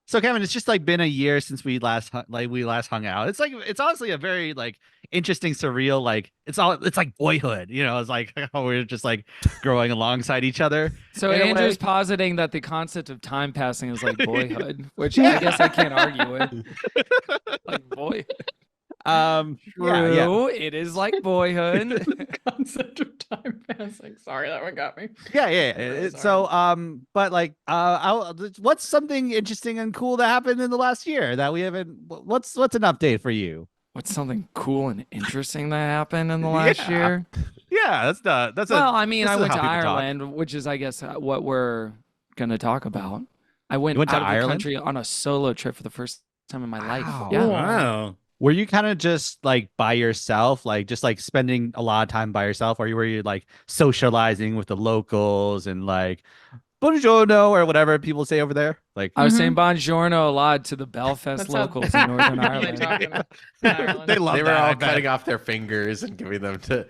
So Kevin, it's just like been a year since we last hung out. It's honestly a very like interesting, surreal, like it's like boyhood, it's like how we're just like growing alongside each other So in a Andrew's way. positing that the concept of time passing is like boyhood, which I guess I can't argue with. Like boy, Yeah, yeah. true, it is like boyhood. The concept of time passing. Sorry, that one got me. Yeah, yeah. Really So, sorry. but like, what's something interesting and cool that happened in the last year that we haven't? What's an update for you? What's something cool and interesting that happened in the last Yeah. year? Yeah, that's Well, I mean, this I is went how to people talk. Ireland, which is, I guess, what we're gonna talk about. I went, You went to out of the Ireland? country on a solo trip for the first time in my life. Wow. Yeah. Cool. Wow. Were you kind of just like by yourself, like just like spending a lot of time by yourself, or were you like socializing with the locals and like buongiorno or whatever people say over there? Like, I was saying buongiorno a lot to the Belfast That's how- locals in Northern They Ireland. talk in Ireland. they love They were that, I all bet. cutting off their fingers and giving them to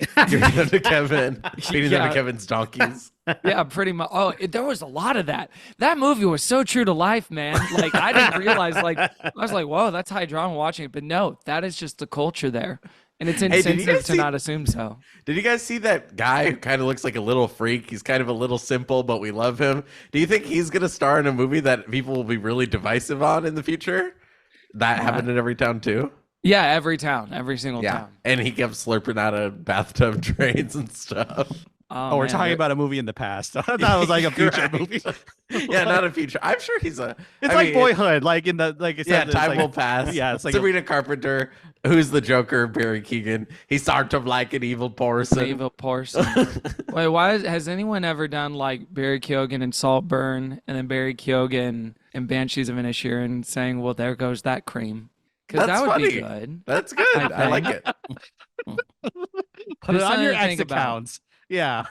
Kevin, feeding them Yeah. to Kevin's donkeys. Yeah, pretty much. Oh, there was a lot of that. That movie was so true to life, man. Like I didn't realize. Like I was like, whoa, that's high drama watching it. But no, that is just the culture there, and it's did you insensitive guys to see- not assume so. Did you guys see that guy who kind of looks like a little freak? He's kind of a little simple, but we love him. Do you think he's going to star in a movie that people will be really divisive on in the future? That happened in every town too? Yeah, every town, every single Yeah. town. And he kept slurping out of bathtub drains and stuff. Oh, we're man, talking there- about a movie in the past. I thought it was like a future Correct. movie. Yeah, not a future. I'm sure he's a. It's I like mean, Boyhood, like in the like I Yeah, said. it's time like- will pass. Yeah, it's like Sabrina Carpenter, who's the Joker, Barry Keoghan. He's sort of like an evil person. Evil person. Wait, has anyone ever done like Barry Keoghan and Saltburn, and then Barry Keoghan and Banshees of Inisherin saying, "Well, there goes that cream," because That's that would be funny. good. That's good. I like it. put it Just on your something to think X about. accounts. Yeah.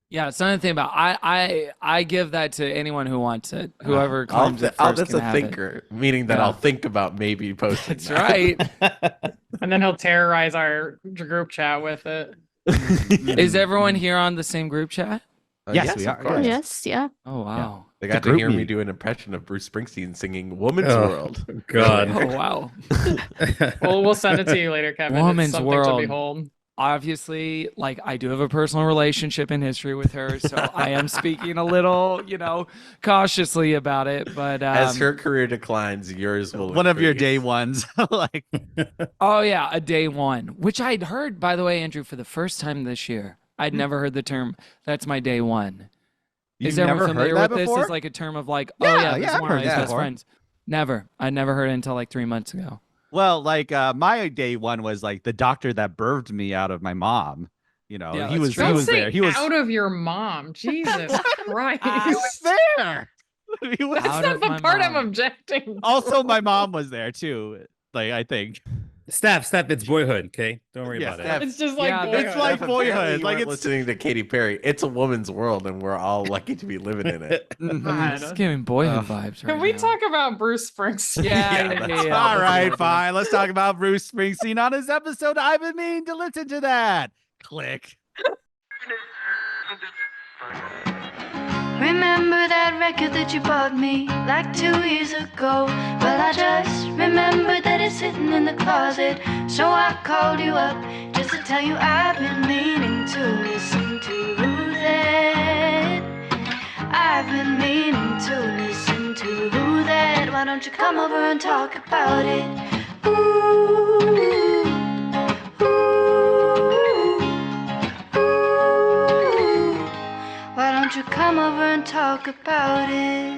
Yeah, it's something to think about. I give that to anyone who wants it. Whoever claims it first That's can a have it. thinker, meaning that Yeah. I'll think about maybe posting. That's that. right. And then he'll terrorize our group chat with it. Is everyone here on the same group chat? Yes, we of are. course. Yes, yeah. Oh wow. They got The to hear group me me. do an impression of Bruce Springsteen singing "Woman's Oh, World." God. Oh wow. We'll send it to you later, Kevin. Woman's it's something World. to behold. Obviously, like I do have a personal relationship and history with her, so I am speaking a little, cautiously about it. But As her career declines, yours will. One of your increase. day ones. Like, oh yeah, a day one, which I'd heard, by the way, Andrew, for the first time this year. I'd never heard the term. That's my day one. you've Is everyone never familiar heard with that this? before? As like a term of like, Yeah, oh yeah, this yeah, is I've one of heard my that best before. friends. Never. I never heard it until like 3 months ago. Well, like my day one was like the doctor that birthed me out of my mom. Yeah, he that's was true. he Don't was say there. He was out of your mom. Jesus Christ. he was there. He was- Out That's of not my the part I'm mom. objecting. also, my mom was there too. Like I think Steph, it's Boyhood, okay? Don't worry Yeah, about Steph. it. It's just like Yeah, boyhood. it's like Steph, apparently Boyhood. you Like weren't it's listening to Katy Perry. It's a woman's world, and we're all lucky to be living in it. God. It's giving boyhood vibes right Can we now. talk about Bruce Springsteen? Yeah. all right, fine. Let's talk about Bruce Springsteen on his episode. I've been meaning to listen to that. Click. Remember that record that you bought me like 2 years ago? Well, I just remembered that it's sitting in the closet. So I called you up just to tell you I've been meaning to listen to that. I've been meaning to listen to that. Why don't you come over and talk about it? Ooh, ooh, ooh. Why don't you come over and talk about it?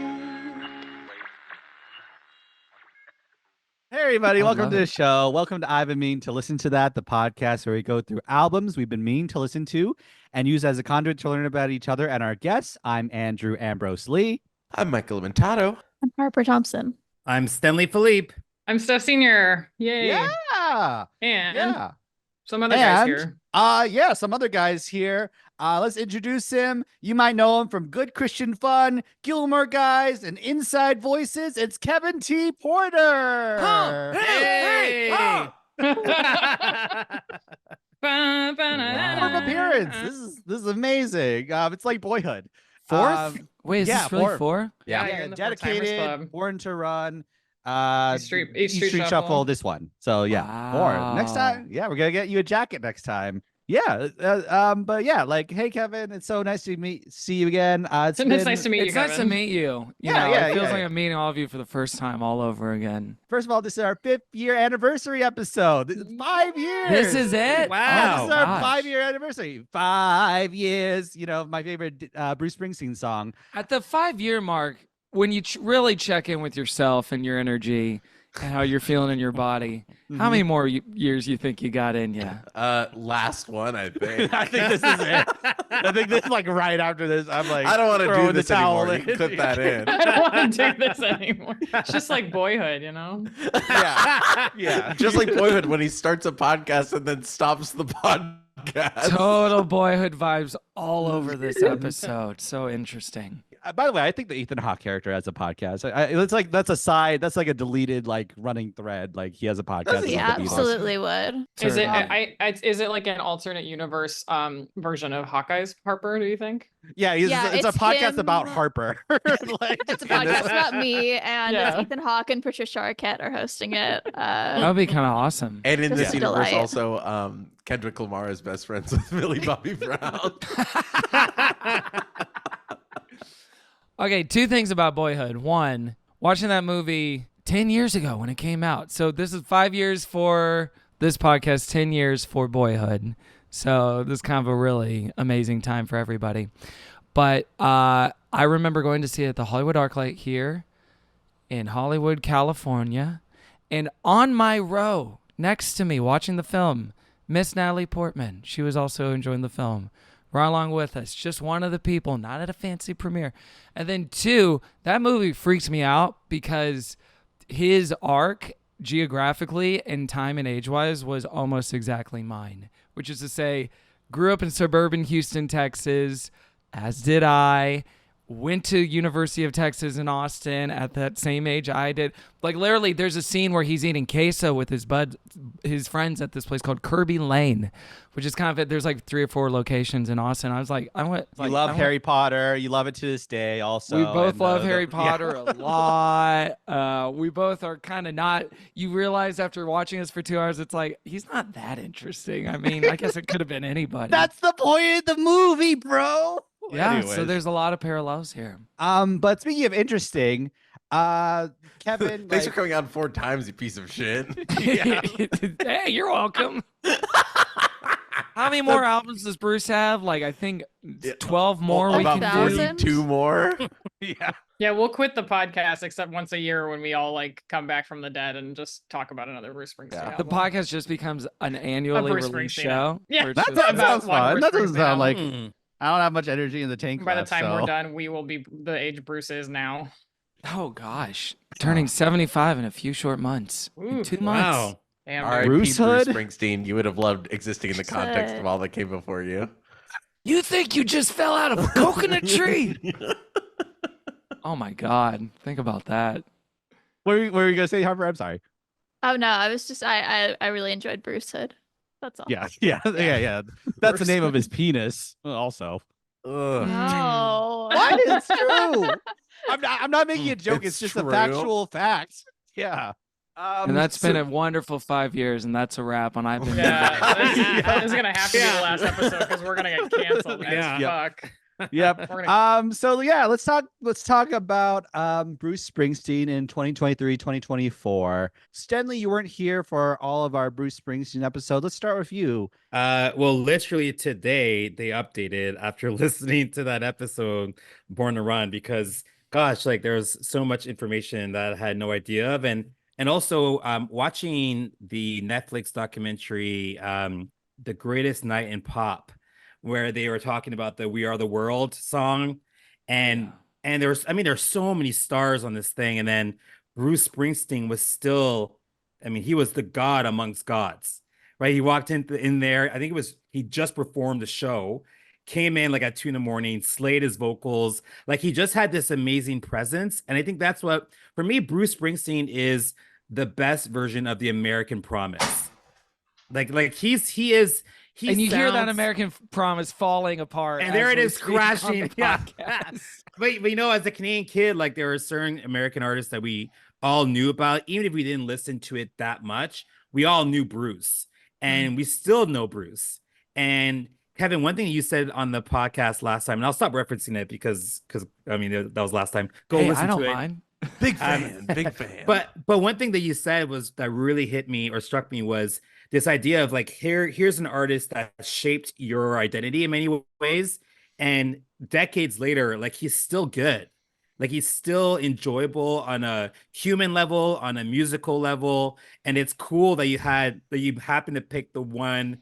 Hey everybody, I welcome love to it. the show. Welcome to I've been meaning to listen to that, the podcast where we go through albums we've been meaning to listen to and use as a conduit to learn about each other and our guests. I'm Andrew Ambrose Lee. I'm Michael Limentato. I'm Harper Thompson. I'm Stanley Philippe. I'm Steph Senior. Yay. Yeah. And Yeah. some other guys And, here. Yeah, some other guys here. Let's introduce him. You might know him from Good Christian Fun, Gilmore Guys, and Inside Voices. It's Kevin T. Porter. Hey! Fourth appearance. This is amazing. It's like Boyhood. Fourth? Wait, is Yeah, this really Born. 4? Yeah, you're in the Four Timers Dedicated, Club. Born to Run, East Street Shuffle. Shuffle. This one. So yeah, Born. Next Wow. time, yeah, we're gonna get you a jacket next time. Yeah, but yeah, like, hey Kevin, it's so nice to see you again. It's nice to meet you, It's nice to Kevin. meet you. You Yeah, know, yeah, it feels yeah. like I'm meeting all of you for the first time all over again. First of all, this is our 5th-year anniversary episode. This is 5 years. This is it? Wow. Yeah, this is our Gosh. 5-year anniversary. 5 years. You know, my favorite Bruce Springsteen song. At the 5-year mark, when you really check in with yourself and your energy and how you're feeling in your body, how many more years you think you got in you? Last one, I think. I think this is it. I think this is like right after this. I'm like, I don't want to throwing do the this anymore. towel You can in. clip that in. I don't want to do this anymore. It's just like Boyhood, you know? Yeah, yeah. Just like Boyhood when he starts a podcast and then stops the podcast. Total Boyhood vibes all over this episode. So interesting. By the way, I think the Ethan Hawke character has a podcast. It's like that's a side. That's like a deleted like running thread. Like he has a podcast. He about the Beatles. absolutely would. Is it? Certainly. Is it like an alternate universe version of Hawkeye's Harper? Do you think? Yeah, Yeah, it's a it's podcast him. about Harper. Like, It's a podcast about me, and Yeah. it's Ethan Hawke and Patricia Arquette are hosting it. That would be kind of awesome. And in Just this a universe, delight. also, Kendrick Lamar is best friends with Millie Bobby Brown. Okay, 2 things about Boyhood. 1, watching that movie 10 years ago when it came out. So this is 5 years for this podcast, 10 years for Boyhood. So this is kind of a really amazing time for everybody. But I remember going to see it at the Hollywood ArcLight here in Hollywood, California. And on my row next to me watching the film, Miss Natalie Portman. She was also enjoying the film. Right along with us, just one of the people, not at a fancy premiere. And then 2, that movie freaks me out because his arc geographically and time and age-wise was almost exactly mine, which is to say, grew up in suburban Houston, Texas, as did I. Went to University of Texas in Austin at that same age I did. Like literally, there's a scene where he's eating queso with his friends at this place called Kirby Lane, which is kind of it. There's like 3 or 4 locations in Austin. I was like, you love Harry Potter. You love it to this day. Also, We both and, love the- Harry yeah. Potter a lot. We both are kind of not. You realize after watching this for 2 hours, it's like he's not that interesting. I mean, I guess it could have been anybody. That's the point of the movie, bro. yeah. So Anyways. there's a lot of parallels here. But speaking of interesting, Kevin, Thanks for like, coming on 4 times, you piece of shit. Hey, you're welcome. How many more albums does Bruce have? Like, I think 12 more we About can do. 1,000? 42 more. yeah, Yeah, we'll quit the podcast except once a year when we all like come back from the dead and just talk about another Bruce Springsteen. Yeah. The album. podcast just becomes an annually Bruce released Springsteen show. album. Yeah, where it's that just- about sounds one fun. Bruce That doesn't Springsteen sound like Hmm. I don't have much energy in the tank. By the left, time so. we're done, we will be the age Bruce is now. Oh gosh, turning 75 in a few short months. In Ooh, 2 months. Wow. Damn, R.I.P. dude. Bruce Bruce Hood? Springsteen. You would have loved existing in the context of all that came before you. You think you just fell out of a coconut tree? Oh my God, think about that. What were you gonna say, Harper? I'm sorry. Oh no, I was just I really enjoyed Bruce Hood. That's all. Yeah. That's the name of his penis. Also, Ugh. No. what? It's true. I'm not making a joke. It's, It's just true. a factual fact. Yeah. And that's been a wonderful 5 years, and that's a wrap on I've been. Yeah, that is gonna have to be the last episode because we're gonna get canceled. Yeah. Fuck. Yep. We're gonna- So yeah, let's talk about Bruce Springsteen in 2023, 2024. Stanley, you weren't here for all of our Bruce Springsteen episodes. Let's start with you. Well, literally today they updated after listening to that episode, Born to Run, because gosh, like there's so much information that I had no idea of, and also watching the Netflix documentary, The Greatest Night in Pop, where they were talking about the We Are the World song, and there's so many stars on this thing, and then Bruce Springsteen was still, he was the god amongst gods, right? He walked in there, I think he just performed the show, came in like at 2 a.m, slayed his vocals, like he just had this amazing presence. And I think that's what, for me, Bruce Springsteen is the best version of the American promise. Like he and you hear that sounds- American Promise falling apart. And there as it we is speak on the crashing. Yeah. podcast. But you know, as a Canadian kid, like there were certain American artists that we all knew about, even if we didn't listen to it that much, we all knew Bruce, and we still know Bruce. And Kevin, one thing you said on the podcast last time, and I'll stop referencing it because I mean that was last time. Go Hey, listen I don't to it. mind. Big fan, big fan. But one thing that you said was that really hit me or struck me was this idea of like here's an artist that shaped your identity in many ways, and decades later, like he's still good, like he's still enjoyable on a human level, on a musical level, and it's cool that you happen to pick the one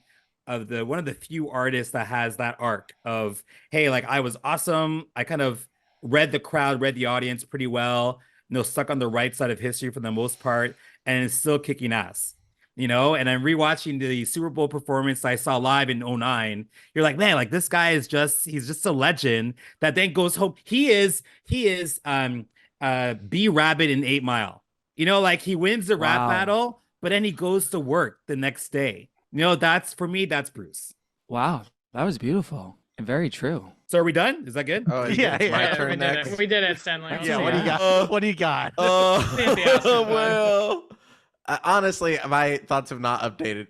of the few artists that has that arc of, hey, like I was awesome, I kind of read the crowd, read the audience pretty well, stuck on the right side of history for the most part, and is still kicking ass, And I'm rewatching the Super Bowl performance I saw live in '09. You're like, man, like this guy he's just a legend that then goes home. He is B Rabbit in 8 Mile. Like he wins the rap battle, but then he goes to work the next day. That's for me, that's Bruce. Wow, that was beautiful and very true. So are we done? Is that good? Oh, Yeah, it's my yeah, turn next. We did it, Stanley. Yeah, what do you got? What do you got? Well, honestly, my thoughts have not updated.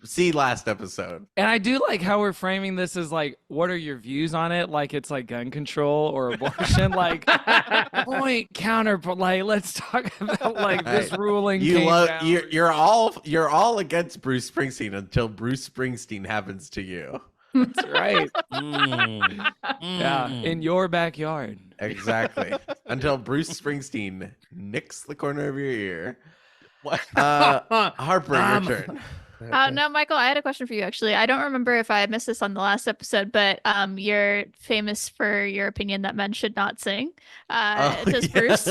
See last episode. And I do like how we're framing this as like, what are your views on it? Like it's like gun control or abortion. Like point counter, like let's talk about like this ruling. You're all against Bruce Springsteen until Bruce Springsteen happens to you. That's right. Yeah, in your backyard. Exactly. Until Bruce Springsteen nicks the corner of your ear. What? Harper, your turn. No, Michael, I had a question for you actually. I don't remember if I missed this on the last episode, but you're famous for your opinion that men should not sing. Does Bruce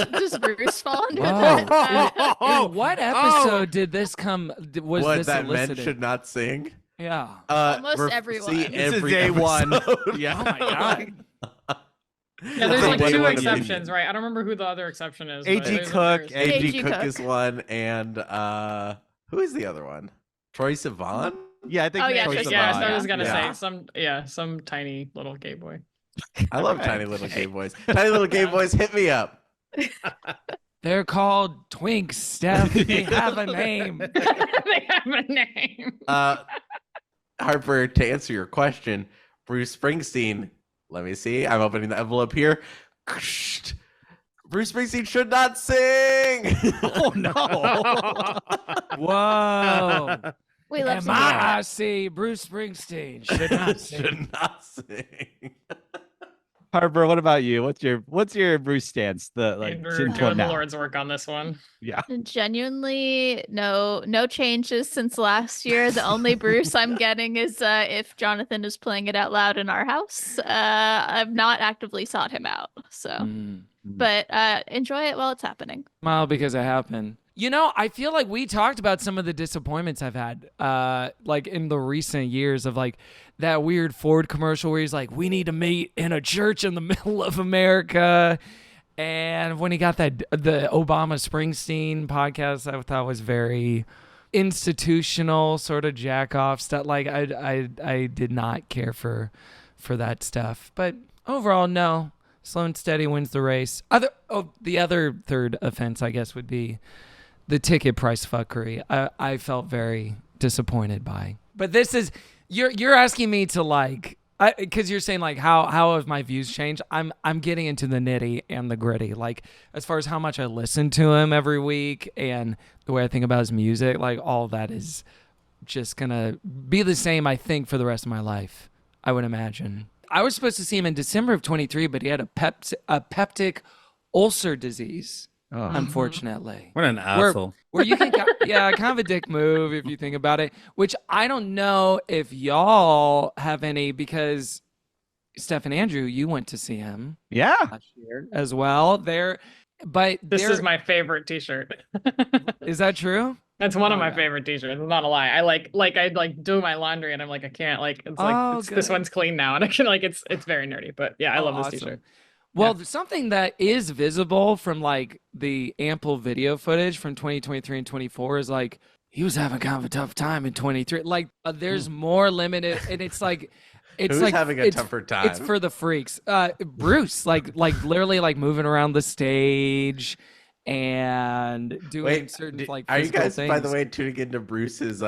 fall under that? In what episode did this come? Was What, this that elicited? men should not sing? Yeah. Almost everyone. See This is every day one. episode. Yeah. Oh my god. Yeah, there's like That's two one exceptions, right? I don't remember who the other exception is. but A.G. there's- Cook there's- and- A.G. A.G. Cook Cook. is one, and who is the other one? Troy Sivan? Yeah, I think. Oh, yeah, Troye Troye Yeah, Sivan. so I was gonna Yeah. say some tiny little gay boy. I love tiny little gay boys. Tiny little gay boys, hit me up. They're called Twinks, Steph. They have a name. They have a name. Harper, to answer your question, Bruce Springsteen. Let me see. I'm opening the envelope here. Bruce Springsteen should not sing. Oh no. Whoa. We love M-I-C, Bruce Springsteen. Should not sing. should not sing. Harper, what about you? What's your Bruce stance? The like We're since doing what the now? Lord's work on this one. Yeah. Genuinely, no changes since last year. The only Bruce I'm getting is if Jonathan is playing it out loud in our house. I've not actively sought him out, so but enjoy it while it's happening. Smile because it happened. I feel like we talked about some of the disappointments I've had, like in the recent years of like that weird Ford commercial where he's like, we need to meet in a church in the middle of America. And when he got the Obama Springsteen podcast, I thought was very institutional, sort of jack off stuff. Like I did not care for that stuff, but overall, no. Slow and steady wins the race. The other third offense, I guess, would be the ticket price fuckery. I felt very disappointed by. But this is you're asking me to like, because you're saying like how have my views changed? I'm getting into the nitty and the gritty, like as far as how much I listen to him every week and the way I think about his music. Like all that is just gonna be the same, I think, for the rest of my life. I would imagine. I was supposed to see him in December of 23, but he had a peptic ulcer disease, unfortunately. What an asshole. Where you can, kind of a dick move if you think about it, which I don't know if y'all have any, because Steph and Andrew, you went to see him Yeah. last year as well. This Is my favorite T-shirt. Is that true? That's one of Oh, my yeah. favorite T-shirts. It's not a lie. I do my laundry and I'm like I can't this good. one's clean now and I can it's very nerdy. But yeah, I love this Awesome. T-shirt. Well, something that is visible from like the ample video footage from 2023 and 24 is like he was having kind of a tough time in 23. Like there's more limited, and it's like it's Who's like having a tougher time? It's for the freaks. Bruce, like literally like moving around the stage and doing certain like are you physical guys, by the things. way, tuning into Bruce's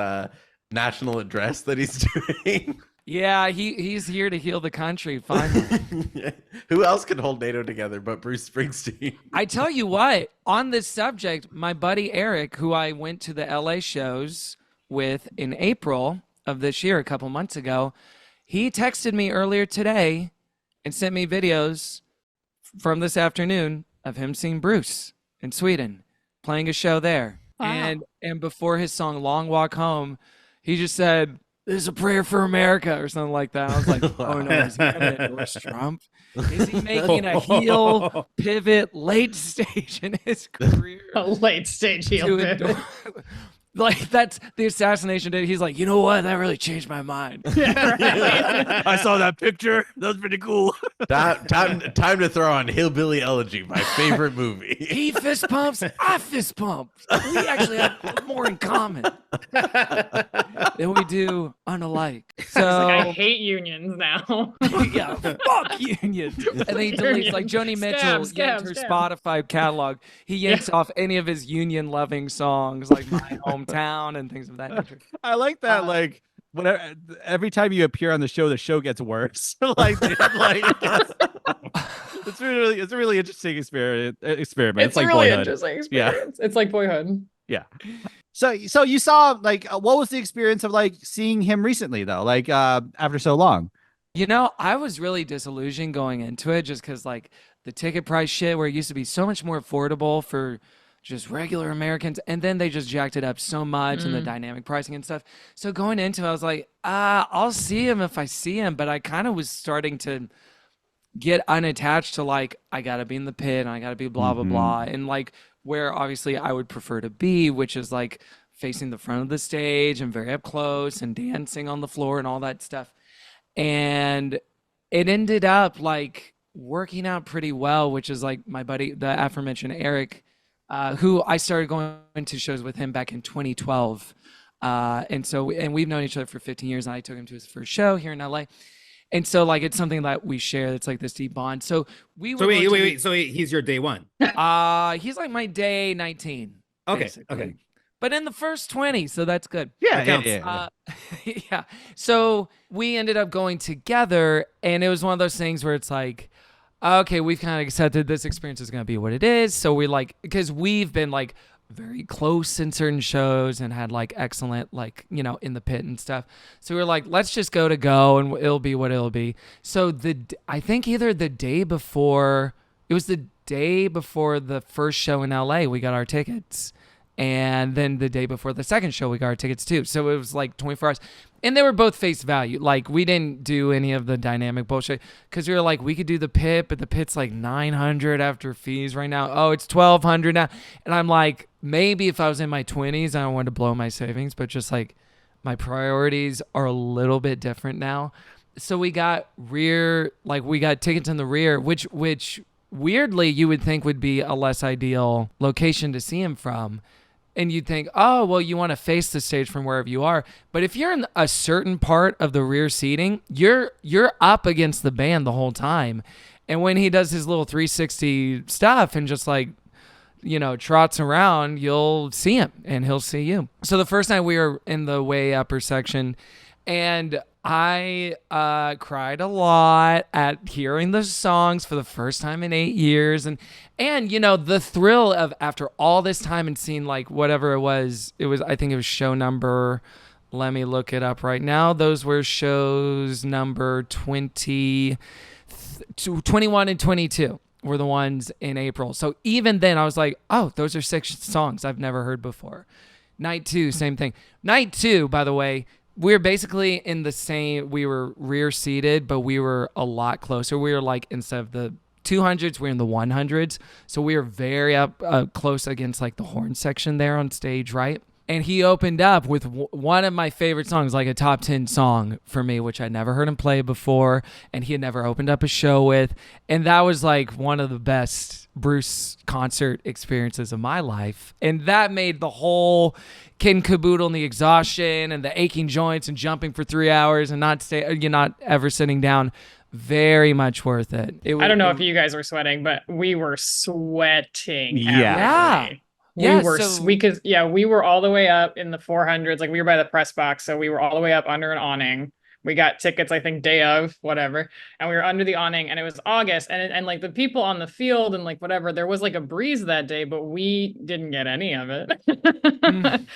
national address that he's doing? Yeah, he's here to heal the country finally. Who else can hold NATO together but Bruce Springsteen? I tell you what, on this subject, my buddy Eric, who I went to the LA shows with in April of this year, a couple months ago, he texted me earlier today and sent me videos from this afternoon of him seeing Bruce in Sweden, playing a show there. Wow. And before his song Long Walk Home, he just said, "This is a prayer for America," or something like that. I was like, oh no, is he gonna endorse Trump? Is he making a heel pivot late stage in his career? A late stage heel to pivot. endorse- Like that's the assassination day. He's like, you know what? That really changed my mind. Yeah, right. I saw that picture. That was pretty cool. Time to throw on Hillbilly Elegy, my favorite movie. He fist pumps, I fist pump. We actually have more in common than we do unalike. So Like, I hate unions now. yeah, fuck unions. And then he deletes like Joni Mitchell Scam, yanked her scam. Spotify catalog. He yanks off any of his union loving songs like My Hometown and things of that nature. I like that. Like, whenever every time you appear on the show gets worse. Like, it's a really interesting experiment. It's like a really Boyhood. interesting Yeah. experience. It's like Boyhood. Yeah. So you saw like what was the experience of like seeing him recently though? Like after so long. You know, I was really disillusioned going into it just because, like, the ticket price shit where it used to be so much more affordable for just regular Americans, and then they just jacked it up so much and the dynamic pricing and stuff. So going into it, I was like, I'll see him if I see him, but I kind of was starting to get unattached to, like, I got to be in the pit and I got to be blah, blah, blah. And, like, where obviously I would prefer to be, which is, like, facing the front of the stage and very up close and dancing on the floor and all that stuff. And it ended up like working out pretty well, which is like my buddy, the aforementioned Eric, who I started going to shows with him back in 2012. And we've known each other for 15 years, and I took him to his first show here in LA. And so like it's something that we share that's like this deep bond. So we were So going to wait. So he's your day one. he's like my day 19. Okay. basically. Okay. But in the first 20, so that's good. Yeah, counts. Yeah. So we ended up going together, and it was one of those things where it's like, okay, we've kind of accepted this experience is going to be what it is. So we like, because we've been like very close in certain shows and had like excellent, like, you know, in the pit and stuff. So we were like, let's just go and it'll be what it'll be. So I think either the day before, it was the day before the first show in LA, we got our tickets. And then the day before the second show, we got our tickets too. So it was like 24 hours. And they were both face value. Like, we didn't do any of the dynamic bullshit because we were like, we could do the pit, but the pit's like $900 after fees right now. Oh, it's $1,200 now. And I'm like, maybe if I was in my 20s, I don't want to blow my savings, but just like my priorities are a little bit different now. So we got tickets in the rear, which weirdly you would think would be a less ideal location to see him from. And you'd think, oh, well, you want to face the stage from wherever you are. But if you're in a certain part of the rear seating, you're up against the band the whole time. And when he does his little 360 stuff and just like, you know, trots around, you'll see him and he'll see you. So the first night we were in the way upper section, and I cried a lot at hearing the songs for the first time in 8 years. And you know, the thrill of after all this time and seeing like whatever it was, I think it was show number, let me look it up right now. Those were shows number 21 and 22 were the ones in April. So even then I was like, oh, those are 6 songs I've never heard before. Night 2, same thing. Night 2, by the way, we're basically in the same, we were rear seated, but we were a lot closer. We were like, instead of the 200s, we're in the 100s. So we were very up close against like the horn section there on stage, right? And he opened up with one of my favorite songs, like a top 10 song for me, which I'd never heard him play before, and he had never opened up a show with. And that was like one of the best Bruce concert experiences of my life. And that made the whole kid and caboodle and the exhaustion and the aching joints and jumping for 3 hours and not ever sitting down very much worth it. I don't know if you guys were sweating, but we were sweating. Yeah. We were all the way up in the 400s. Like we were by the press box, so we were all the way up under an awning. We got tickets, I think, day of, whatever. And we were under the awning, and it was August. And like the people on the field and like whatever, there was like a breeze that day, but we didn't get any of it.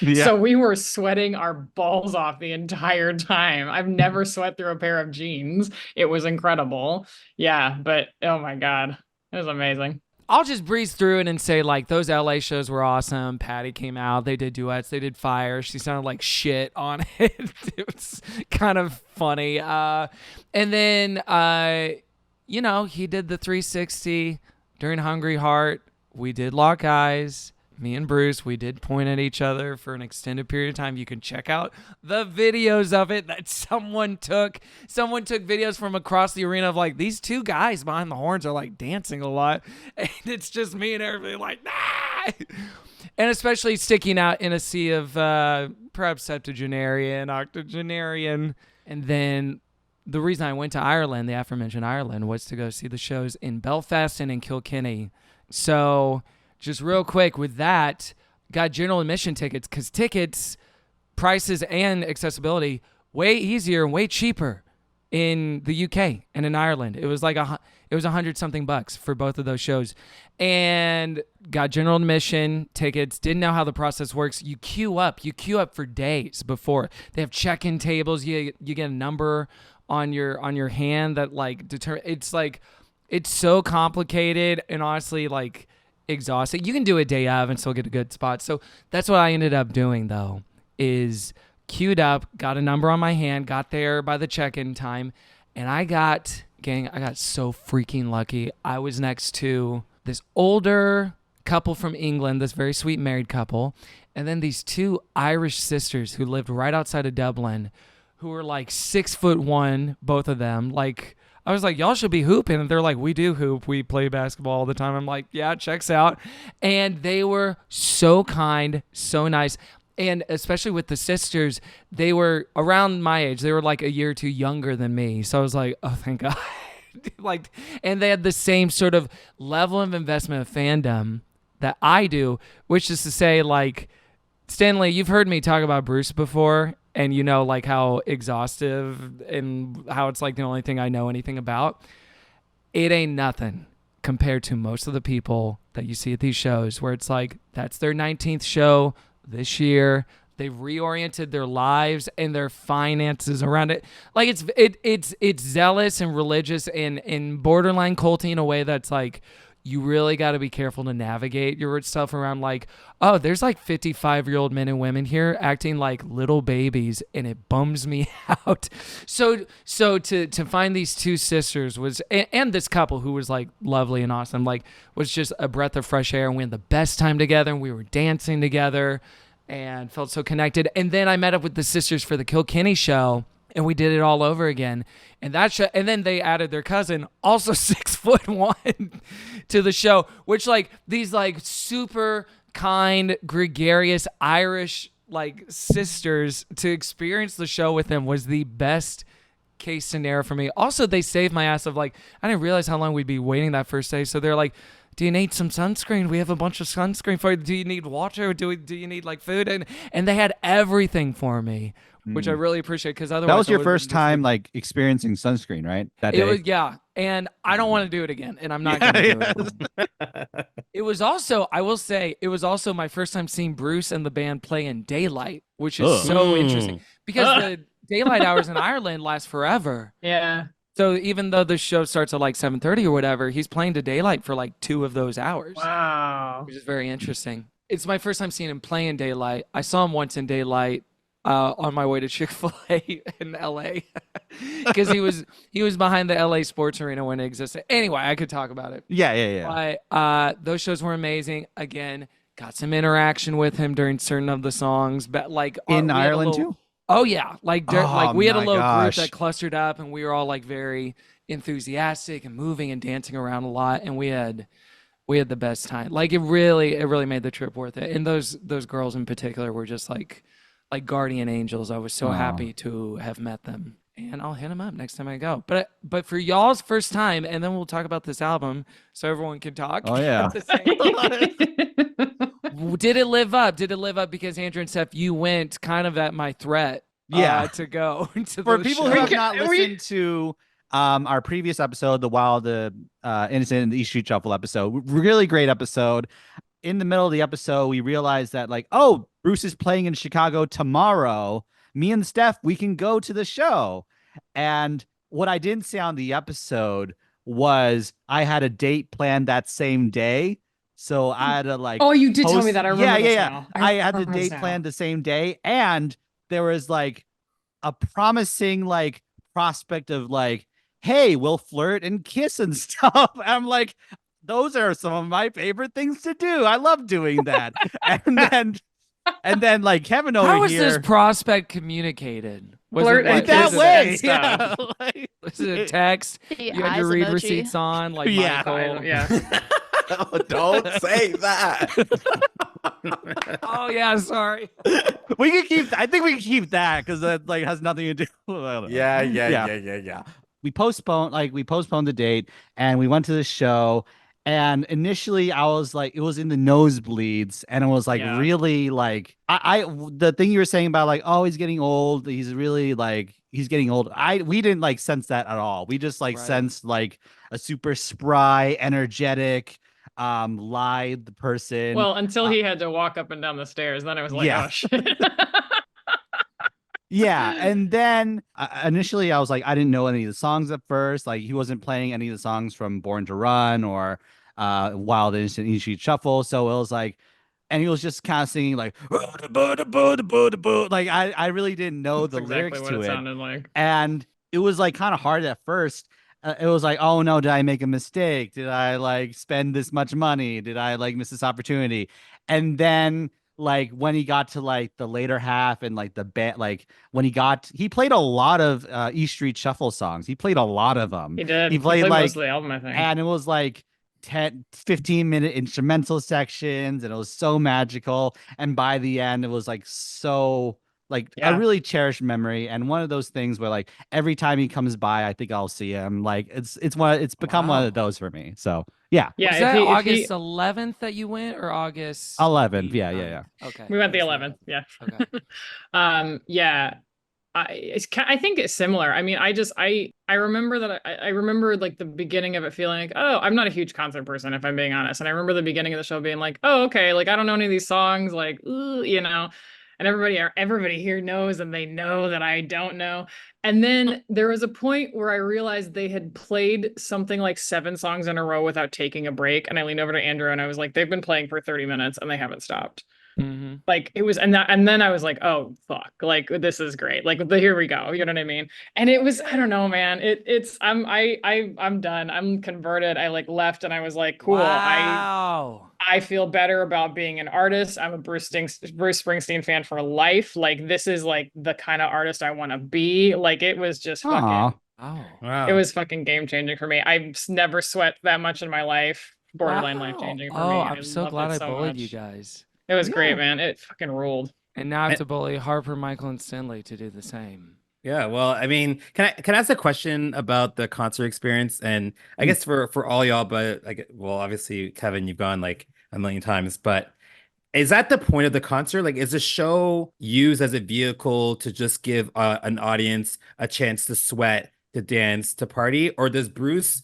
Yeah. So we were sweating our balls off the entire time. I've never sweat through a pair of jeans. It was incredible. Yeah, but oh my God, it was amazing. I'll just breeze through it and say, like, those LA shows were awesome. Patty came out. They did duets. They did Fire. She sounded like shit on it. It was kind of funny. And then, he did the 360 during Hungry Heart. We did Lock Eyes. Me and Bruce, we did point at each other for an extended period of time. You can check out the videos of it that someone took. Someone took videos from across the arena of like, these two guys behind the horns are like dancing a lot. And it's just me and everybody like, nah! And especially sticking out in a sea of perhaps septuagenarian, octogenarian. And then the reason I went to Ireland, the aforementioned Ireland, was to go see the shows in Belfast and in Kilkenny. So just real quick with that, got general admission tickets because tickets, prices, and accessibility way easier and way cheaper in the UK and in Ireland. It was like $100-something for both of those shows, and got general admission tickets. Didn't know how the process works. You queue up for days before. They have check-in tables. You get a number on your hand that like determine. It's so complicated and honestly like exhausting. You can do a day of and still get a good spot. So that's what I ended up doing though, is queued up, got a number on my hand, got there by the check-in time, and I got so freaking lucky. I was next to this older couple from England, this very sweet married couple, and then these two Irish sisters who lived right outside of Dublin, who were like 6'1", both of them. Like, I was like, y'all should be hooping. And they're like, we do hoop. We play basketball all the time. I'm like, yeah, checks out. And they were so kind, so nice. And especially with the sisters, they were around my age. They were like a year or two younger than me. So I was like, oh, thank God. And they had the same sort of level of investment of fandom that I do, which is to say, like, Stanley, you've heard me talk about Bruce before, and you know, like, how exhaustive and how it's like the only thing I know anything about. It ain't nothing compared to most of the people that you see at these shows where it's like, that's their 19th show this year. They've reoriented their lives and their finances around it. Like, it's zealous and religious and borderline culty in a way that's like, you really got to be careful to navigate your stuff around, like, oh, there's like 55-year-old men and women here acting like little babies, and it bums me out. So to find these two sisters was, and this couple who was like lovely and awesome, like, was just a breath of fresh air, and we had the best time together, and we were dancing together and felt so connected. And then I met up with the sisters for the Kilkenny show, and we did it all over again. And that show, and then they added their cousin, also 6'1", to the show, which, like, these like super kind, gregarious Irish like sisters, to experience the show with them was the best case scenario for me. Also, they saved my ass of, like, I didn't realize how long we'd be waiting that first day. So they're like, do you need some sunscreen? We have a bunch of sunscreen for you. Do you need water? Do you need like food? And they had everything for me, which I really appreciate, because otherwise that was your first time like experiencing sunscreen, right? That day. It was, yeah. And I don't want to do it again, and I'm not going to do it again. It was also, I will say, it was also my first time seeing Bruce and the band play in daylight, which is so interesting, because the daylight hours in Ireland last forever. Yeah. So even though the show starts at like 7:30 or whatever, he's playing to daylight for like 2 of those hours. Wow. Which is very interesting. It's my first time seeing him play in daylight. I saw him once in daylight on my way to Chick-fil-A in LA, because he was behind the LA Sports Arena when it existed. Anyway, I could talk about it. Yeah. But those shows were amazing. Again, got some interaction with him during certain of the songs, but like In we had a Ireland little- too? Oh yeah, like Oh we had a my little group gosh. that clustered up, and we were all like very enthusiastic and moving and dancing around a lot, and we had the best time. Like it really made the trip worth it. And those girls in particular were just like guardian angels. I was so Aw. happy to have met them. And I'll hit them up next time I go. But for y'all's first time, and then we'll talk about this album so everyone can talk. Oh, yeah. at the same time. Did it live up? Did it live up? Because Andrew and Steph, you went kind of at my threat. Yeah. To go to For those people shows. who have not listened to our previous episode, the Wild, Innocent and the East Street Shuffle episode, really great episode. In the middle of the episode, we realized that like, oh, Bruce is playing in Chicago tomorrow. Me and Steph, we can go to the show. And what I didn't say on the episode was I had a date planned that same day. So I had to like, Oh, you did tell me that. I remember this yeah. now. I had the remember this date now. planned the same day. And there was like a promising like prospect of like, hey, we'll flirt and kiss and stuff. I'm like, those are some of my favorite things to do. I love doing that. and then like Kevin over How was here. this prospect communicated? Was Flirt it and like, that kisses way. and stuff. Yeah. Like, was it a text? The You had eyes your read emoji. receipts on, like Yeah. Michael. Yeah. Oh, don't say that. Oh yeah, sorry. we can keep. I think we can keep that because that like has nothing to do. I don't know. Yeah. We postponed the date and we went to the show. And initially I was like, it was in the nosebleeds, and it was like Yeah. really like the thing you were saying about like, oh, he's getting old. He's really like he's getting old. We didn't like sense that at all. We just like Right. sensed like a super spry, energetic, lithe person. Well, until he had to walk up and down the stairs, then it was like, Yeah. oh shit. Yeah, and then initially I was like, I didn't know any of the songs at first. Like he wasn't playing any of the songs from Born to Run or Wild Innocent East Street Shuffle. So it was like, and he was just kind of singing like, like I really didn't know That's the exactly lyrics what to it it, sounded like. and it was like kind of hard at first. It was like, oh no, did I make a mistake? Did I like spend this much money? Did I like miss this opportunity? And then like when he got to like the later half and like the band, like when he played a lot of East Street Shuffle songs. He played a lot of them. He did. He played like most of the album, I think. and it was like 10-15 minute instrumental sections, and it was so magical. And by the end it was like so like Yeah. a really cherished memory, and one of those things where like every time he comes by I think I'll see him. Like it's become one Wow. of those for me. So yeah. Yeah, Was if that he- if August he- 11th that you went, or August 11th? Yeah. Okay. we went the August 11th. Yeah. Okay. Yeah. I think it's similar. I mean, I remember that I remember like the beginning of it feeling like, oh, I'm not a huge concert person if I'm being honest. And I remember the beginning of the show being like, oh, okay, like I don't know any of these songs, like, ooh, you know. And everybody here knows, and they know that I don't know. And then there was a point where I realized they had played something like 7 songs in a row without taking a break. And I leaned over to Andrew and I was like, they've been playing for 30 minutes and they haven't stopped. Mm-hmm. Like it was, and then I was like, oh fuck, like this is great. Like here we go. You know what I mean? And it was, I don't know, man. I'm done. I'm converted. I like left and I was like, cool. Wow. I feel better about being an artist. I'm a Bruce Springsteen fan for life. Like this is like the kind of artist I want to be. Like it was just Aw. fucking, Oh. Wow. it was fucking game changing for me. I've never sweat that much in my life. Borderline life changing for me. Oh, I I'm so loved glad it I so bullied much. you guys. It was Yeah. great, man. It fucking ruled. And now I have to bully Harper, Michael, and Stanley to do the same. Yeah, well, I mean, can I ask a question about the concert experience? And I guess for all y'all, but like, well, obviously, Kevin, you've gone like a million times, but is that the point of the concert? Like, is the show used as a vehicle to just give an audience a chance to sweat, to dance, to party? Or does Bruce,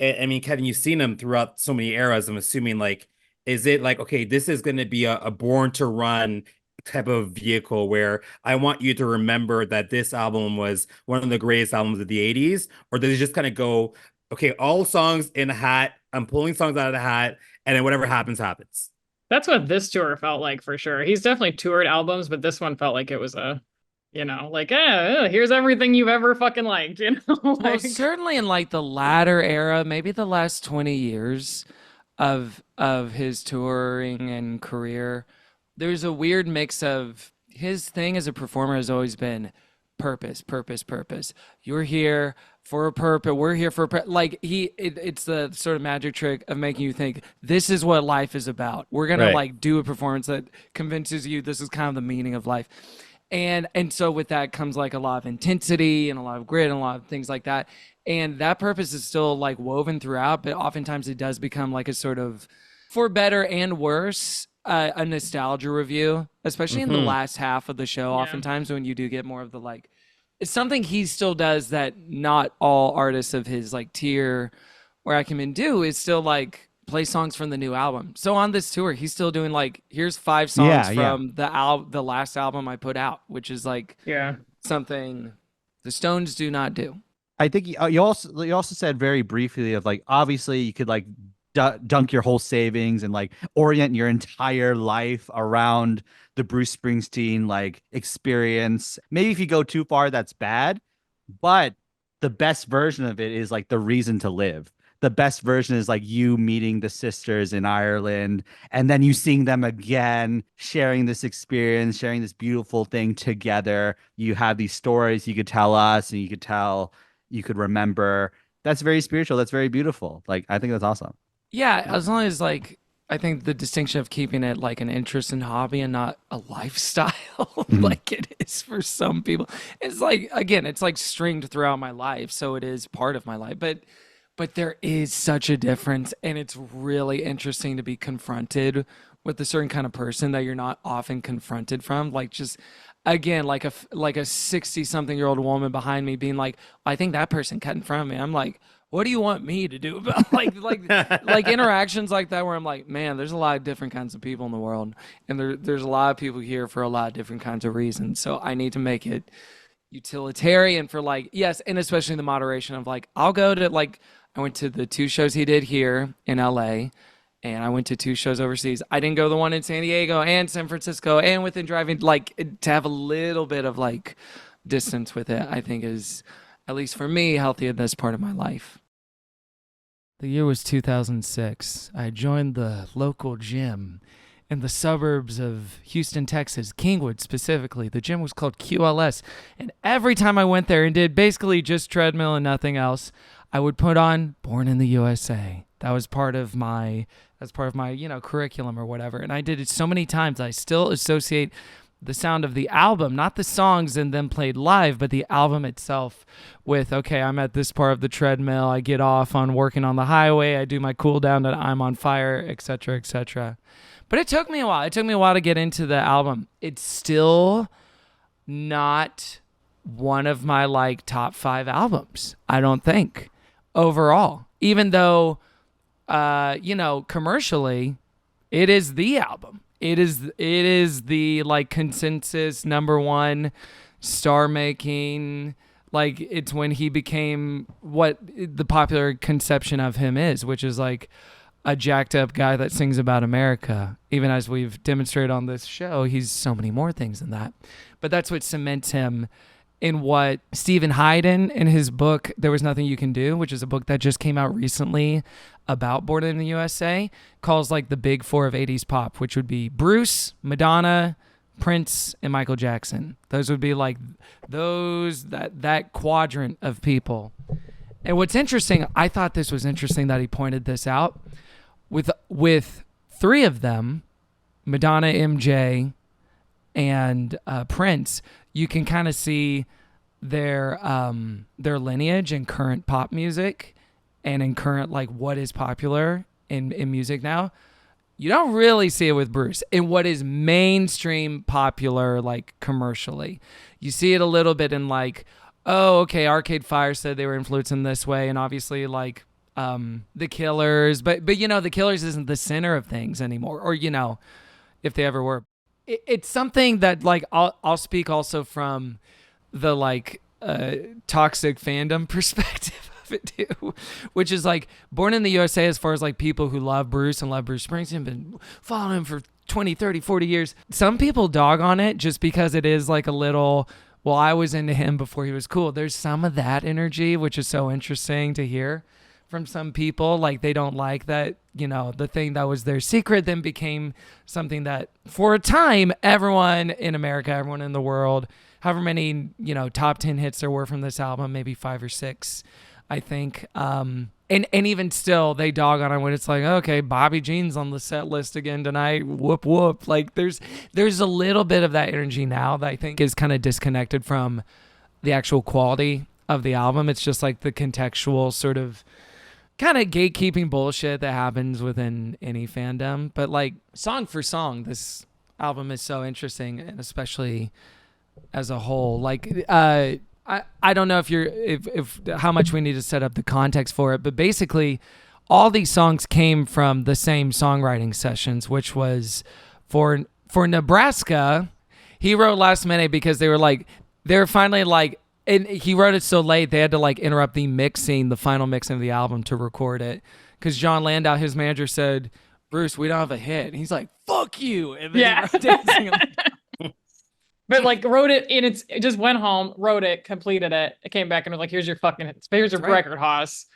I mean, Kevin, you've seen him throughout so many eras. I'm assuming like, is it like, okay, this is going to be a Born to Run type of vehicle where I want you to remember that this album was one of the greatest albums of the 80s? Or does it just kind of go, okay, all songs in a hat, I'm pulling songs out of the hat, and then whatever happens, happens? That's what this tour felt like for sure. He's definitely toured albums, but this one felt like it was a, you know, like, here's everything you've ever fucking liked, you know? Well, Like, certainly in like the latter era, maybe the last 20 years, of his touring and career. There's a weird mix of his thing as a performer has always been purpose, purpose, purpose. You're here for a purpose. We're here for a purpose. Like it's the sort of magic trick of making you think this is what life is about. We're gonna Right. like do a performance that convinces you this is kind of the meaning of life. And so with that comes like a lot of intensity and a lot of grit and a lot of things like that. And that purpose is still like woven throughout, but oftentimes it does become like a sort of, for better and worse, a nostalgia review, especially in the last half of the show. Yeah. Oftentimes when you do get more of the like, it's something he still does that not all artists of his like tier or acumen do, is still like play songs from the new album. So on this tour, he's still doing like, here's 5 songs Yeah, yeah. from the last album I put out, which is like Yeah. something the Stones do not do. I think you also said very briefly of like, obviously you could like dunk your whole savings and like orient your entire life around the Bruce Springsteen like experience. Maybe if you go too far, that's bad, but the best version of it is like the reason to live. The best version is like you meeting the sisters in Ireland and then you seeing them again, sharing this experience, sharing this beautiful thing together. You have these stories you could tell us and you could remember. That's very spiritual. That's very beautiful. Like, I think that's awesome. Yeah, as long as like, I think the distinction of keeping it like an interest and hobby and not a lifestyle like it is for some people. It's like, again, it's like stringed throughout my life, so it is part of my life. But there is such a difference, and it's really interesting to be confronted with a certain kind of person that you're not often confronted from. Like, just again, like a 60-something-year-old woman behind me being like, I think that person cut in front of me. I'm like, what do you want me to do about like interactions like that where I'm like, man, there's a lot of different kinds of people in the world, and there's a lot of people here for a lot of different kinds of reasons. So I need to make it utilitarian for like, yes, and especially the moderation of like, I'll go to like, I went to the 2 shows he did here in LA, and I went to 2 shows overseas. I didn't go to the one in San Diego and San Francisco, and within driving, like, to have a little bit of like distance with it, I think is, at least for me, healthy in this part of my life. The year was 2006. I joined the local gym in the suburbs of Houston, Texas, Kingwood specifically. The gym was called QLS, and every time I went there and did basically just treadmill and nothing else, I would put on Born in the USA. That was part of my curriculum or whatever. And I did it so many times. I still associate the sound of the album, not the songs and them played live, but the album itself with, okay, I'm at this part of the treadmill. I get off on working on the highway. I do my cool down that I'm on fire, etc., etc. But it took me a while. It took me a while to get into the album. It's still not one of my like top 5 albums, I don't think, overall. Even though, commercially, it is the album. It is the like consensus #1 star making. Like, it's when he became what the popular conception of him is, which is like a jacked up guy that sings about America. Even as we've demonstrated on this show, he's so many more things than that. But that's what cements him in what Stephen Hayden, in his book There Was Nothing You Can Do, which is a book that just came out recently about Born in the USA, calls like the big 4 of 80s pop, which would be Bruce, Madonna, Prince, and Michael Jackson. Those would be like that quadrant of people. And what's interesting, I thought this was interesting that he pointed this out, with 3 of them, Madonna, MJ, and Prince, you can kind of see their lineage in current pop music and in current like what is popular in music now. You don't really see it with Bruce in what is mainstream popular, like commercially. You see it a little bit in like, oh, okay, Arcade Fire said they were influenced in this way, and obviously like The Killers, but The Killers isn't the center of things anymore, or if they ever were. It's something that like I'll speak also from the like toxic fandom perspective of it too, which is like Born in the USA, as far as like people who love Bruce and love Bruce Springsteen, been following him for 20, 30, 40 years. Some people dog on it just because it is like a little, well, I was into him before he was cool. There's some of that energy, which is so interesting to hear from some people. Like they don't like that, the thing that was their secret then became something that for a time, everyone in America, everyone in the world, however many, top 10 hits there were from this album, maybe 5 or 6, I think. And even still, they dog on it when it's like, okay, Bobby Jean's on the set list again tonight. Whoop, whoop. Like there's a little bit of that energy now that I think is kind of disconnected from the actual quality of the album. It's just like the contextual sort of kind of gatekeeping bullshit that happens within any fandom. But like song for song, this album is so interesting, and especially as a whole. Like I don't know if how much we need to set up the context for it, but basically all these songs came from the same songwriting sessions, which was for Nebraska. He wrote last minute because they were finally like, and he wrote it so late they had to like interrupt the final mixing of the album to record it, because John Landau, his manager, said, "Bruce, we don't have a hit." And he's like, "Fuck you!" And then he wrote Dancing on the But like wrote it and it just went home, wrote it, completed it. It came back and was like, here's your record, Haas.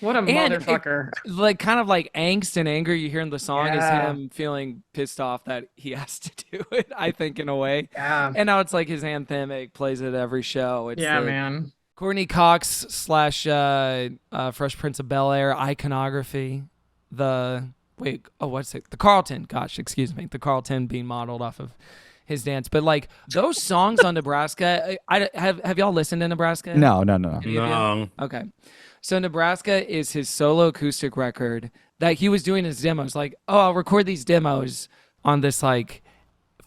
What a motherfucker. Like kind of like angst and anger you hear in the song is him feeling pissed off that he has to do it, I think, in a way. Yeah. And now it's like his anthemic, plays it every show. It's man. Courtney Cox / Fresh Prince of Bel-Air iconography. The Carlton. Gosh, excuse me. The Carlton being modeled off of his dance. But like those songs on Nebraska, have y'all listened to Nebraska? No. No. Okay. So Nebraska is his solo acoustic record that he was doing his demos. Like, I'll record these demos on this like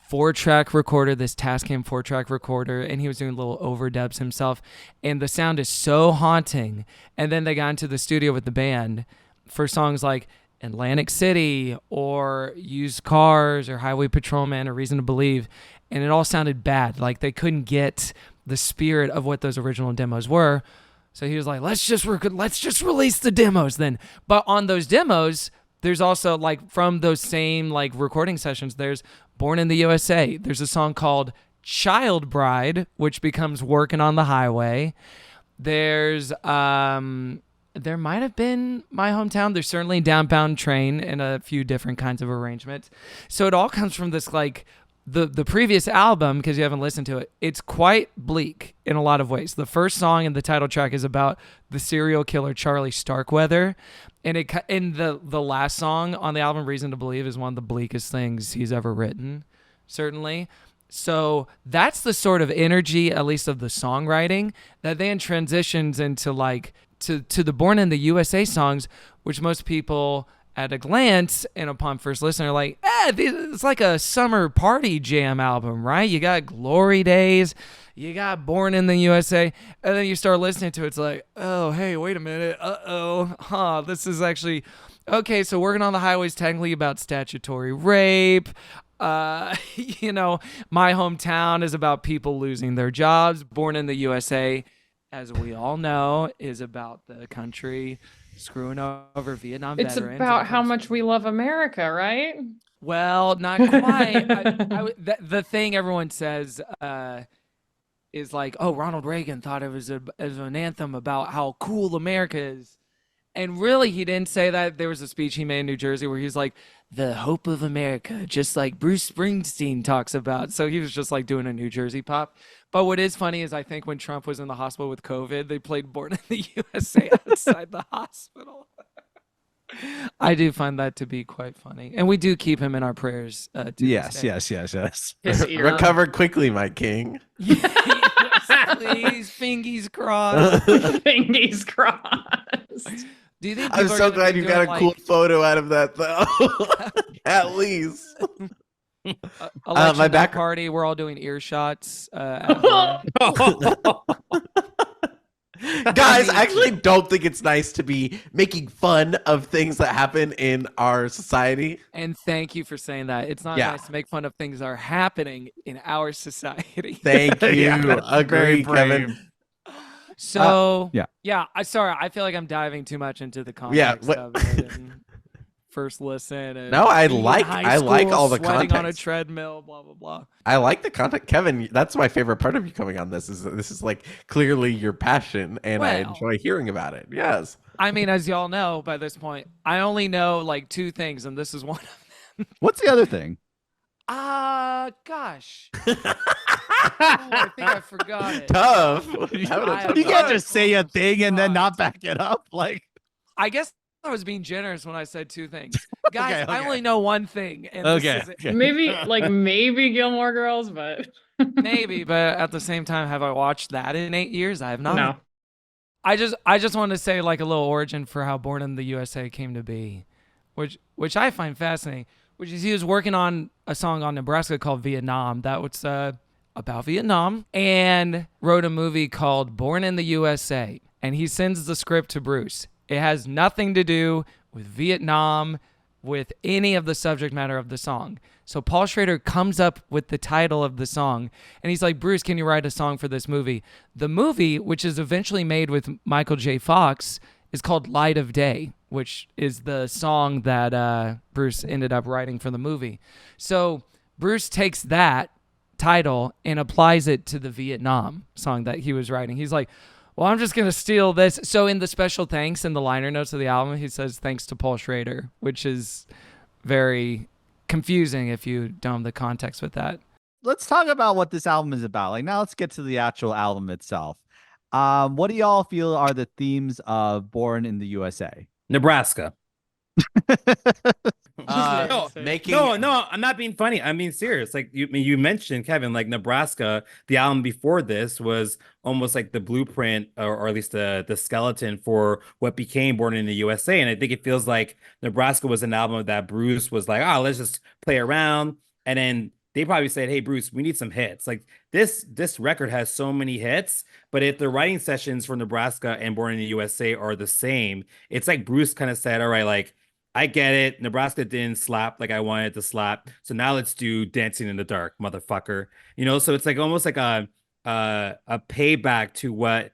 4-track recorder, this Tascam 4-track recorder, and he was doing little overdubs himself. And the sound is so haunting. And then they got into the studio with the band for songs like Atlantic City or Used Cars or Highway Patrolman or Reason to Believe, and it all sounded bad. Like they couldn't get the spirit of what those original demos were. So he was like, let's just release the demos then. But on those demos, there's also like from those same like recording sessions, there's Born in the USA. There's a song called Child Bride, which becomes Working on the Highway. There's there might have been My Hometown. There's certainly Downbound Train and a few different kinds of arrangements. So it all comes from this like the previous album, because you haven't listened to it. It's quite bleak in a lot of ways. The first song and the title track is about the serial killer Charlie Starkweather, and the last song on the album, Reason to Believe, is one of the bleakest things he's ever written, certainly. So that's the sort of energy, at least of the songwriting, that then transitions into like to the Born in the USA songs, which most people at a glance and upon first listen are like, it's like a summer party jam album, right? You got Glory Days, you got Born in the USA, and then you start listening to it, it's like, oh, hey, wait a minute, this is actually, okay, so Working on the Highway is technically about statutory rape. My Hometown is about people losing their jobs. Born in the USA, as we all know, is about the country screwing over Vietnam veterans. It's about how much we love America, right? Well, not quite. The thing everyone says is like, oh, Ronald Reagan thought it was an anthem about how cool America is. And really, he didn't say that. There was a speech he made in New Jersey where he's like, the hope of America, just like Bruce Springsteen talks about. So he was just like doing a New Jersey pop. But what is funny is I think when Trump was in the hospital with COVID, they played Born in the USA outside the hospital. I do find that to be quite funny. And we do keep him in our prayers. Yes. Recover quickly, my king. Yes, please. Fingies crossed. Fingies crossed. Do you think I'm so glad you got a cool photo out of that, though. At least. My back party, we're all doing earshots. Guys, I actually don't think it's nice to be making fun of things that happen in our society. And thank you for saying that. It's not nice to make fun of things that are happening in our society. Thank you. Agree, Kevin. So, sorry, I feel like I'm diving too much into the context of it. First listen. And no, I like all the context. On a context. treadmill, blah blah blah. I like the content, Kevin. That's my favorite part of you coming on this. Is like clearly your passion, and I enjoy hearing about it. Yes, I mean, as y'all know by this point, I only know like two things, and this is one of them. What's the other thing? Gosh. Ooh, I think I forgot it. Tough. You Having a can't tough- just say a thing and then not back it up. Like, I guess I was being generous when I said two things. Guys, Okay, I okay. only know one thing. And okay. this is it. okay. Maybe Gilmore Girls, but Maybe, but at the same time, have I watched that in 8 years? I have not. no. I just want to say like a little origin for how Born in the USA came to be, which I find fascinating. Which is he was working on a song on Nebraska called Vietnam that was about Vietnam, and wrote a movie called Born in the USA. And he sends the script to Bruce. It has nothing to do with Vietnam, with any of the subject matter of the song. So Paul Schrader comes up with the title of the song, and he's like, Bruce, can you write a song for this movie? The movie, which is eventually made with Michael J. Fox, is called Light of Day, which is the song that Bruce ended up writing for the movie. So Bruce takes that title and applies it to the Vietnam song that he was writing. He's like, well, I'm just going to steal this. So in the special thanks in the liner notes of the album, he says, thanks to Paul Schrader, which is very confusing if you don't have the context with that. Let's talk about what this album is about. Like, now let's get to the actual album itself. What do y'all feel are the themes of Born in the USA? Nebraska. No, making No, I'm not being funny. I'm being serious. Like you mentioned, Kevin, like Nebraska, the album before this was almost like the blueprint or at least the skeleton for what became Born in the USA. And I think it feels like Nebraska was an album that Bruce was like, oh, let's just play around. And then they probably said, hey, Bruce, we need some hits. Like this record has so many hits, but if the writing sessions for Nebraska and Born in the USA are the same, it's like Bruce kind of said, all right, like, I get it. Nebraska didn't slap like I wanted it to slap. So now let's do Dancing in the Dark, motherfucker. So it's like almost like a payback to what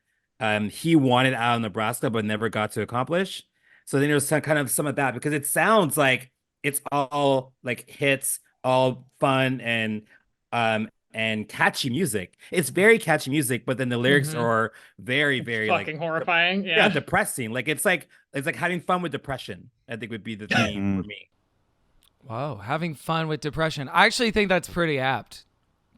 he wanted out of Nebraska but never got to accomplish. So then there's kind of some of that because it sounds like it's all like hits, all fun and catchy music. It's very catchy music, but then the lyrics are very, very Fucking like horrifying. yeah, depressing. Like it's like having fun with depression, I think would be the theme for me. Whoa, having fun with depression. I actually think that's pretty apt,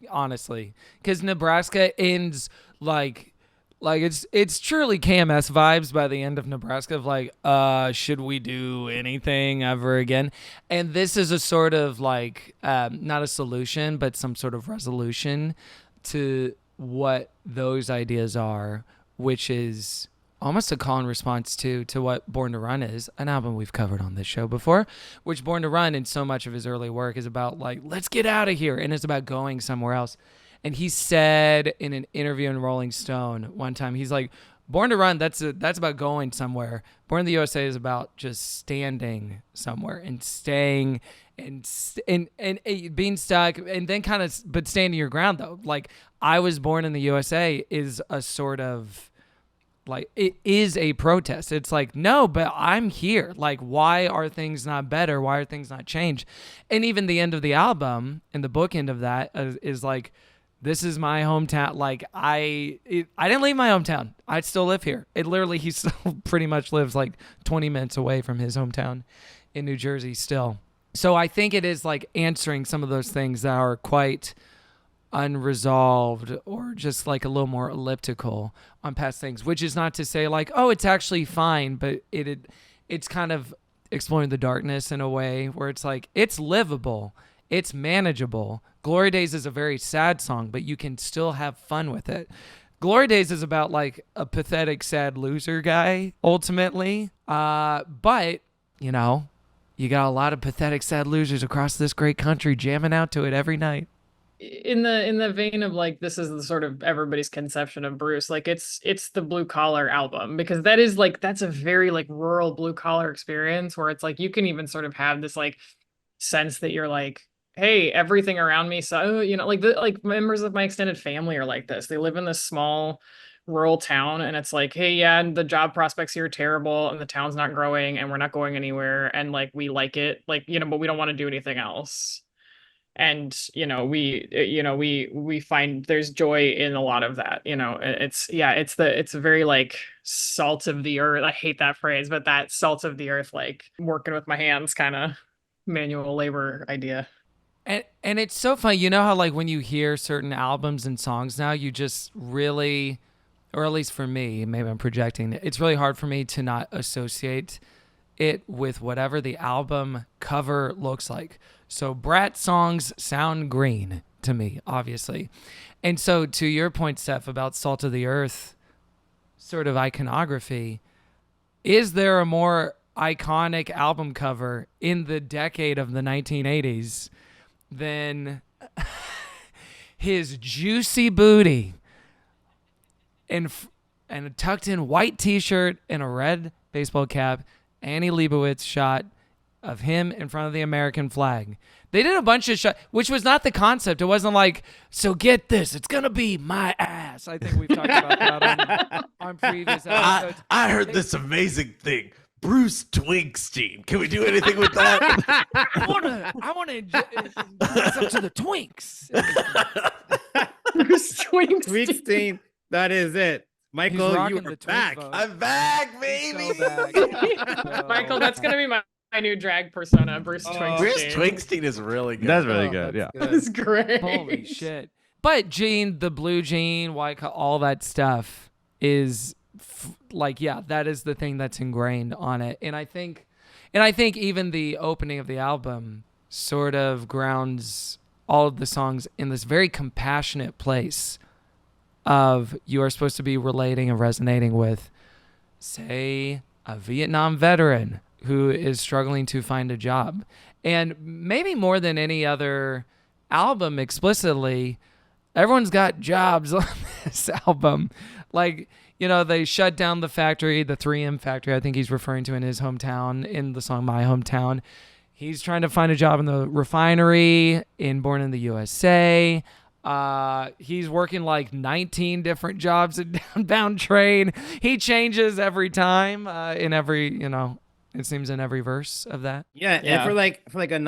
honestly, because Nebraska ends like it's truly KMS vibes by the end of Nebraska of like, should we do anything ever again? And this is a sort of like not a solution, but some sort of resolution to what those ideas are, which is almost a call and response to what Born to Run is, an album we've covered on this show before, which Born to Run in so much of his early work is about like, let's get out of here. And it's about going somewhere else. And he said in an interview in Rolling Stone one time, he's like, Born to Run, that's about going somewhere. Born in the USA is about just standing somewhere and staying and being stuck and then kind of, but standing your ground though. Like I Was Born in the USA is a sort of, like it is a protest. It's like, no, but I'm here. Like, why are things not better? Why are things not changed? And even the end of the album and the bookend of that is like, this is my hometown. Like I didn't leave my hometown. I still live here. He still pretty much lives like 20 minutes away from his hometown in New Jersey still. So I think it is like answering some of those things that are quite unresolved or just like a little more elliptical on past things, which is not to say like, oh, it's actually fine, but it's kind of exploring the darkness in a way where it's like, it's livable. It's manageable. Glory Days is a very sad song, but you can still have fun with it. Glory Days is about like a pathetic, sad loser guy, ultimately. But, you got a lot of pathetic, sad losers across this great country jamming out to it every night. In the vein of like, this is the sort of everybody's conception of Bruce, like it's the blue collar album, because that is like, that's a very like rural blue collar experience where it's like, you can even sort of have this like sense that you're like, hey, everything around me. So, like members of my extended family are like this. They live in this small rural town and it's like, hey, yeah, and the job prospects here are terrible and the town's not growing and we're not going anywhere. And like, we like it, like, but we don't want to do anything else. and we find there's joy in a lot of that. It's a very like salt of the earth. I hate that phrase, but that salt of the earth, like working with my hands kind of manual labor idea. And it's so funny, you know how like when you hear certain albums and songs now, you just really, or at least for me, maybe I'm projecting, it's really hard for me to not associate it with whatever the album cover looks like. So Brat songs sound green to me, obviously. And so to your point, Steph, about Salt of the Earth sort of iconography, is there a more iconic album cover in the decade of the 1980s than his juicy booty and a tucked in white t-shirt and a red baseball cap, Annie Leibovitz shot of him in front of the American flag? They did a bunch of shots, which was not the concept. It wasn't like, so get this, it's going to be my ass. I think we've talked about that on previous episodes. I heard this amazing thing. Bruce Springsteen. Can we do anything with that? I want to up to the Twinks. Bruce Springsteen. That is it. Michael, you are back. I'm back, baby. So back. Michael, that's gonna be my new drag persona, Bruce Springsteen. Bruce Springsteen is really good. That's really good. Yeah. That is great. Holy shit. But Gene, the blue jean, white, all that stuff is that is the thing that's ingrained on it. And I think even the opening of the album sort of grounds all of the songs in this very compassionate place of you are supposed to be relating and resonating with, say, a Vietnam veteran who is struggling to find a job. And maybe more than any other album explicitly, everyone's got jobs on this album. Like, they shut down the factory, the 3M factory, I think he's referring to in his hometown, in the song My Hometown. He's trying to find a job in the refinery in Born in the U.S.A. He's working like 19 different jobs at Downbound Train. He changes every time, in every, it seems in every verse of that. Yeah. And for a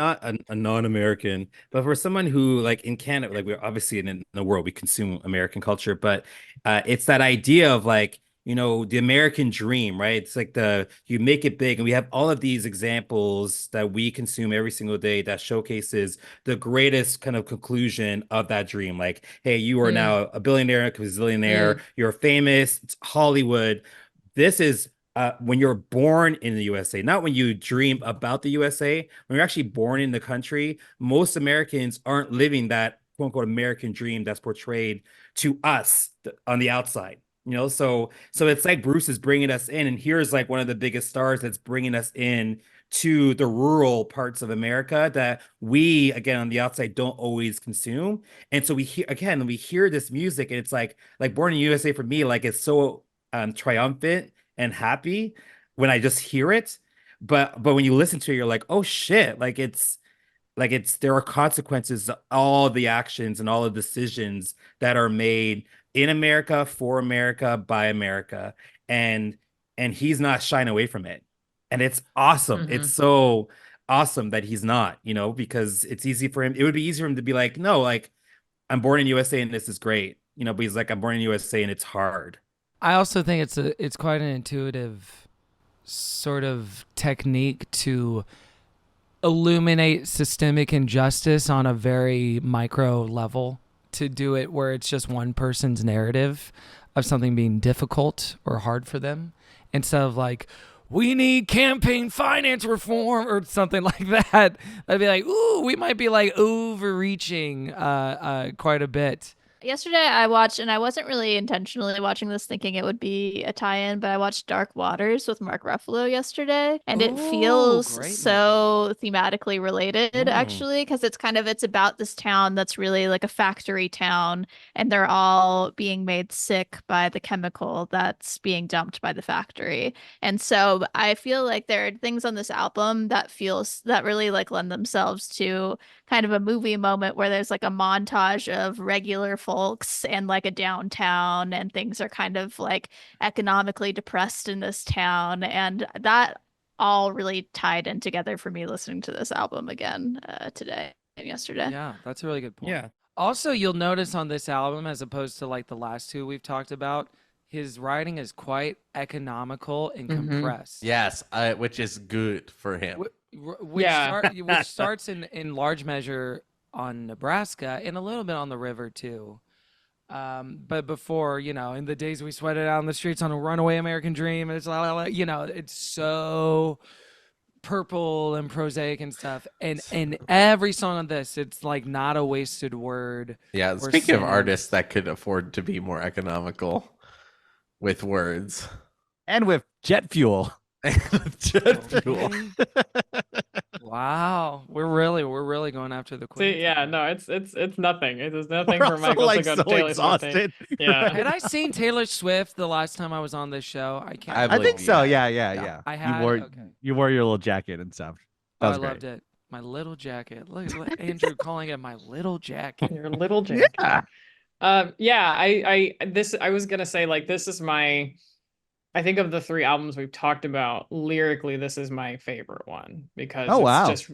non-American, but for someone who like in Canada, like we're obviously in the world, we consume American culture, but it's that idea of like, the American dream, right? It's like you make it big, and we have all of these examples that we consume every single day that showcases the greatest kind of conclusion of that dream. Like, hey, you are now a billionaire, a gazillionaire, you're famous, it's Hollywood. This is when you're born in the USA, not when you dream about the USA. When you're actually born in the country, most Americans aren't living that quote unquote American dream that's portrayed to us on the outside. So it's like Bruce is bringing us in, and here's like one of the biggest stars that's bringing us in to the rural parts of America that we, again, on the outside don't always consume. And so we hear this music, and it's like Born in the USA for me, like it's so triumphant and happy when I just hear it. But when you listen to it, you're like, oh shit, there are consequences to all the actions and all the decisions that are made in America, for America, by America. And he's not shying away from it. And it's awesome. Mm-hmm. It's so awesome that he's not, because it's easy for him. It would be easy for him to be like, no, like I'm born in USA and this is great, but he's like, I'm born in USA and it's hard. I also think it's quite an intuitive sort of technique to illuminate systemic injustice on a very micro level, to do it where it's just one person's narrative of something being difficult or hard for them, instead of like, we need campaign finance reform or something like that. I'd be like, ooh, we might be like overreaching quite a bit. Yesterday I watched, and I wasn't really intentionally watching this thinking it would be a tie-in, but I watched Dark Waters with Mark Ruffalo yesterday, and it feels so thematically related, actually, because it's about this town that's really like a factory town, and they're all being made sick by the chemical that's being dumped by the factory. And so I feel like there are things on this album that really like lend themselves to kind of a movie moment where there's like a montage of regular folks and like a downtown, and things are kind of like economically depressed in this town, and that all really tied in together for me listening to this album again today. yesterday. Yeah, that's a really good point. Yeah. Also, you'll notice on this album, as opposed to like the last two we've talked about, his writing is quite economical and compressed. Yes, which is good for him. Which starts in large measure on Nebraska and a little bit on the river too. But before, in the days we sweated out on the streets on a runaway American dream, it's it's so purple and prosaic and stuff. And every song on this, it's like not a wasted word. Yeah, speaking of artists that could afford to be more economical with words and with jet fuel. Jet fuel. Wow, we're really going after the queen. See, yeah, no, it's nothing. It is nothing for Michael to go to Taylor Swift. Yeah. Had I seen Taylor Swift the last time I was on this show? I can't. I think so. Yeah. I had. You wore your little jacket and stuff. I loved it. My little jacket. Look at Andrew calling it my little jacket. Your little jacket. Yeah. I was gonna say, like, this is I think of the three albums we've talked about, lyrically, this is my favorite one because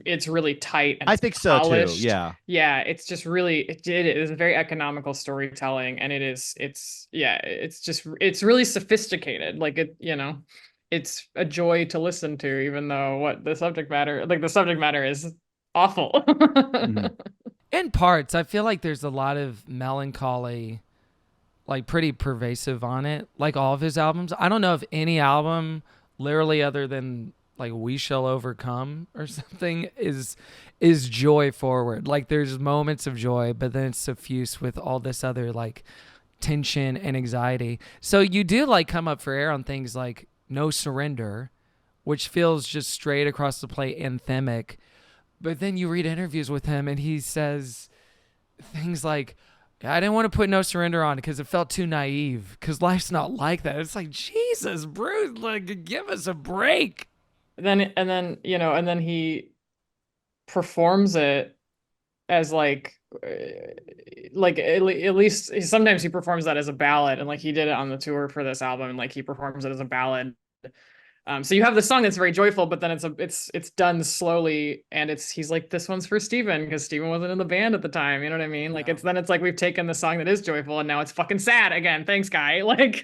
it's really tight and I think polished. So too. Yeah. Yeah, it's just really it is very economical storytelling, and it's really sophisticated. Like it's a joy to listen to, even though the subject matter is awful. Mm-hmm. In parts, I feel like there's a lot of melancholy, like pretty pervasive on it, like all of his albums. I don't know if any album, literally other than like We Shall Overcome or something, is joy forward. Like there's moments of joy, but then it's suffused with all this other like tension and anxiety. So you do like come up for air on things like No Surrender, which feels just straight across the plate anthemic. But then you read interviews with him and he says things like, I didn't want to put No Surrender on because it felt too naive, because life's not like that. It's like, Jesus, Bruce, like, give us a break. And then he performs it as like at least sometimes he performs that as a ballad, and like he did it on the tour for this album, and like he performs it as a ballad. So you have the song that's very joyful, but then it's done slowly, and he's like, this one's for Steven because Steven wasn't in the band at the time. You know what I mean? Like it's like we've taken the song that is joyful and now it's fucking sad again. Thanks, guy. Like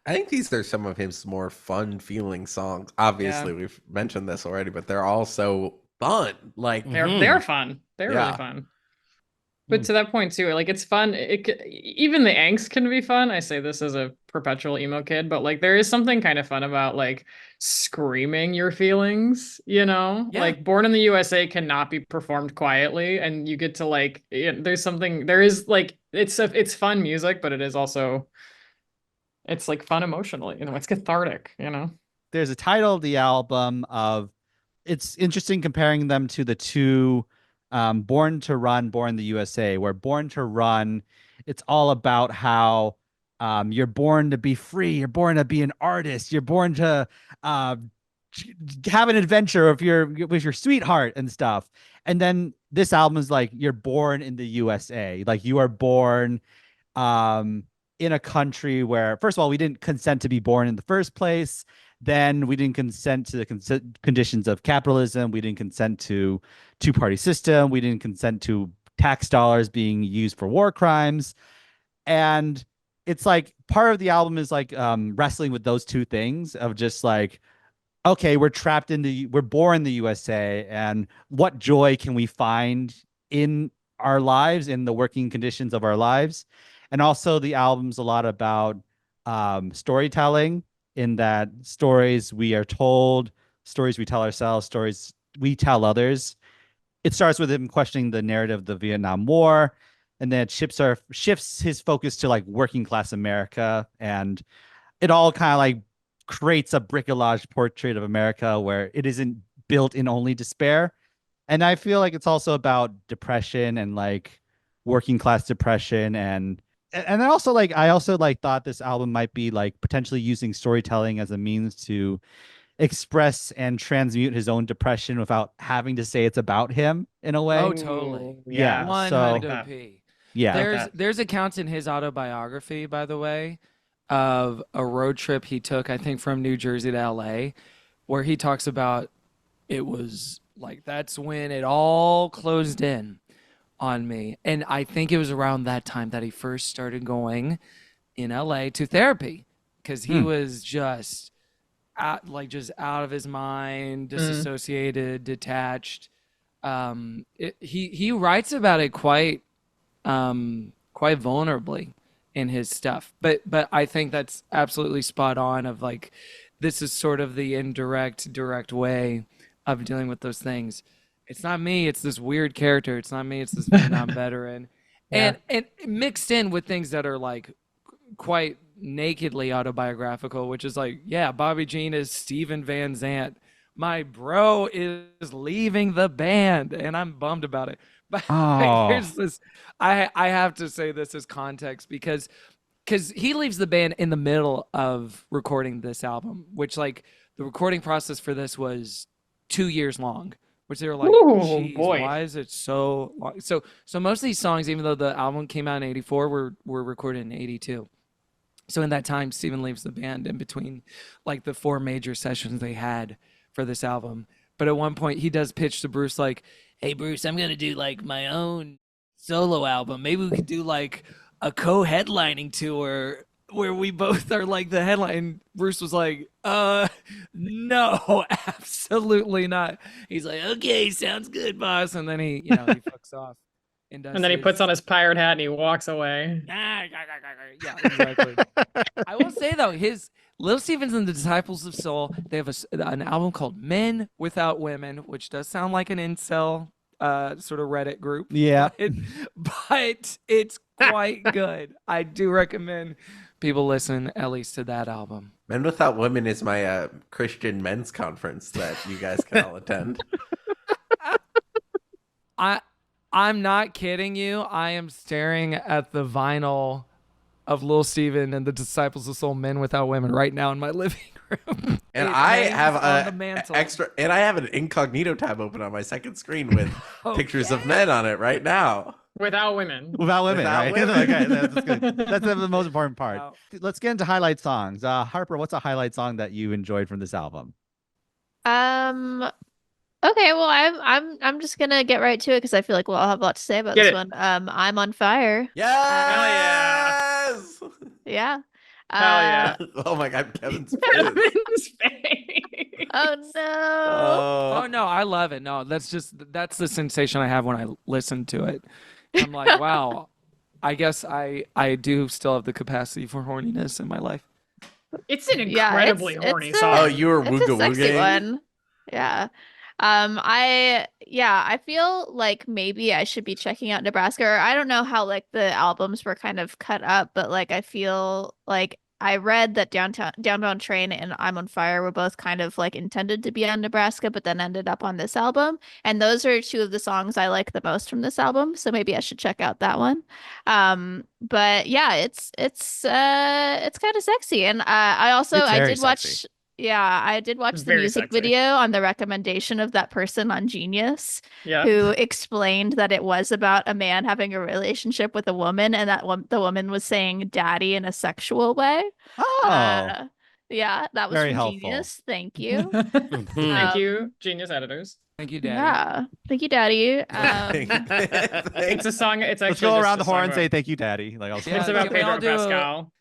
I think these are some of his more fun feeling songs. Obviously, we've mentioned this already, but they're all so fun. Like they're fun. They're really fun. But to that point too, like it's fun. Even the angst can be fun. I say this as a perpetual emo kid, but like there is something kind of fun about like screaming your feelings, like Born in the USA cannot be performed quietly, and you get to like, there is like, it's fun music, but it is also, it's like fun emotionally, it's cathartic, There's a title of the album it's interesting comparing them to the two Born to Run, Born in the USA, where Born to Run, it's all about how you're born to be free, you're born to be an artist, you're born to have an adventure with your sweetheart and stuff. And then this album is like, you're born in the USA, like you are born in a country where, first of all, we didn't consent to be born in the first place. Then we didn't consent to the conditions of capitalism. We didn't consent to two-party system. We didn't consent to tax dollars being used for war crimes. And it's like part of the album is like wrestling with those two things of just like, okay, we're born in the USA, and what joy can we find in our lives, in the working conditions of our lives? And also the album's a lot about storytelling, in that stories we are told, stories we tell ourselves, stories we tell others. It starts with him questioning the narrative of the Vietnam War, and then it shifts his focus to like working class America, and it all kind of like creates a bricolage portrait of America where it isn't built in only despair. And I feel like it's also about depression and like working class depression, and I also thought this album might be like potentially using storytelling as a means to express and transmute his own depression without having to say it's about him in a way. Oh, totally. Yeah. 100p. Yeah. There's accounts in his autobiography, by the way, of a road trip he took, I think from New Jersey to LA, where he talks about it was Like that's when it all closed in on me. And I think it was around that time that he first started going in LA to therapy because he was just just out of his mind, disassociated, detached. He writes about it quite vulnerably in his stuff. But I think that's absolutely spot on of like this is sort of the indirect direct way of dealing with those things. It's not me, it's this weird character. It's not me, it's this Vietnam veteran. Yeah. And mixed in with things that are like quite nakedly autobiographical, which is like, yeah, Bobby Jean is Steven Van Zandt. My bro is leaving the band, and I'm bummed about it. But here's this. I have to say this as context because he leaves the band in the middle of recording this album, which like the recording process for this was 2 years long. Which they were like, Ooh, geez, boy. why is it so long? So most of these songs, even though the album came out in '84, were recorded in '82. So in that time, Steven leaves the band in between like the 4 major sessions they had for this album. But at one point he does pitch to Bruce like, hey Bruce, I'm gonna do like my own solo album. Maybe we could do like a co-headlining tour where we both are like the headline. And Bruce was like, no, absolutely not. He's like, okay, sounds good, boss. And then he fucks off. And then he puts on his pirate hat and he walks away. Yeah, exactly. I will say though, Little Stevens and the Disciples of Soul, they have an album called Men Without Women, which does sound like an incel sort of Reddit group. Yeah. But it's quite good. I do recommend people listen at least to that album. Men Without Women is my Christian men's conference that you guys can all attend. I'm not kidding you. I am staring at the vinyl of Lil Steven and the Disciples of Soul Men Without Women right now in my living room. And I have I have an incognito tab open on my second screen with pictures of men on it right now. Without women. Without women, Without right? women. Okay, that's good. That's the most important part. Wow. Let's get into highlight songs. Harper, what's a highlight song that you enjoyed from this album? Okay, well, I'm just gonna get right to it because I feel like we'll all have a lot to say about this one. I'm on fire. Yes! Yeah. Hell yeah. Oh my God, Kevin's face. Kevin's face. Oh no. Oh no, I love it. No, that's the sensation I have when I listen to it. I'm like, wow, I guess I do still have the capacity for horniness in my life. It's an incredibly horny song. Oh, you were It's a wooga sexy wooging? one. Yeah. I feel like maybe I should be checking out Nebraska. Or I don't know how like the albums were kind of cut up, but like I feel like I read that Downbound Train and I'm on Fire were both kind of like intended to be on Nebraska, but then ended up on this album. And those are 2 of the songs I like the most from this album. So maybe I should check out that one. But yeah, it's kind of sexy. And I did watch. Yeah, I did watch the Very music sexy. video on the recommendation of that person on Genius Yeah. who explained that it was about a man having a relationship with a woman and that the woman was saying daddy in a sexual way. Oh, Yeah, that was Very from helpful. Genius. Thank you. Thank you, Genius editors. Thank you, Daddy. Yeah, thank you, daddy. It's a song. It's actually let's go just around a the horn song and say about- thank you, Daddy. Like, I'll Yeah, It's about can we all Pedro do a- Pascal.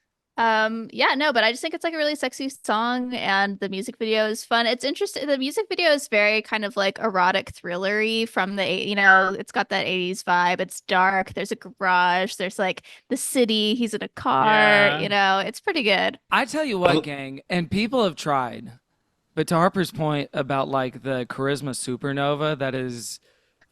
Yeah, no, but I just think it's like a really sexy song and the music video is fun. It's interesting. The music video is very kind of like erotic thrillery from it's got that 80s vibe. It's dark. There's a garage. There's like the city. He's in a car, Yeah. it's pretty good. I tell you what, gang, and people have tried, but to Harper's point about like the charisma supernova that is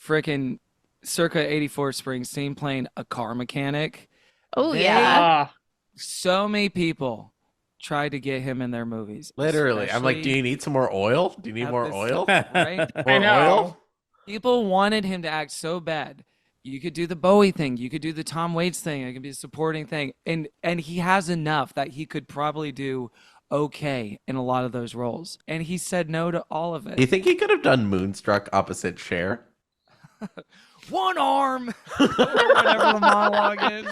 freaking circa 84 Springsteen playing a car mechanic. Oh, They- yeah. Ah, So many people tried to get him in their movies. Literally. I'm like, do especially you need some more oil? Do you need at more this- oil? right? I More know. oil? People wanted him to act so bad. You could do the Bowie thing. You could do the Tom Waits thing. It could be a supporting thing. And he has enough that he could probably do okay in a lot of those roles. And he said no to all of Do you it. think he could have done Moonstruck opposite Cher? One arm. Whatever the monologue is.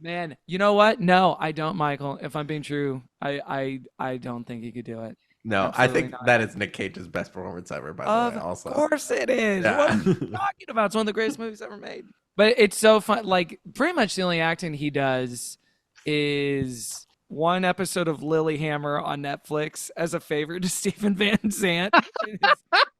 Man, you know what? No, I don't, Michael. If I'm being true, I don't think he could do it. No, I Absolutely think not. that is Nick Cage's best performance ever, by the Of way, also. course it is. Yeah. What are you talking about? It's one of the greatest movies ever made. But it's so fun. Like, pretty much the only acting he does is one episode of Lilyhammer on Netflix as a favor to Stephen Van Zandt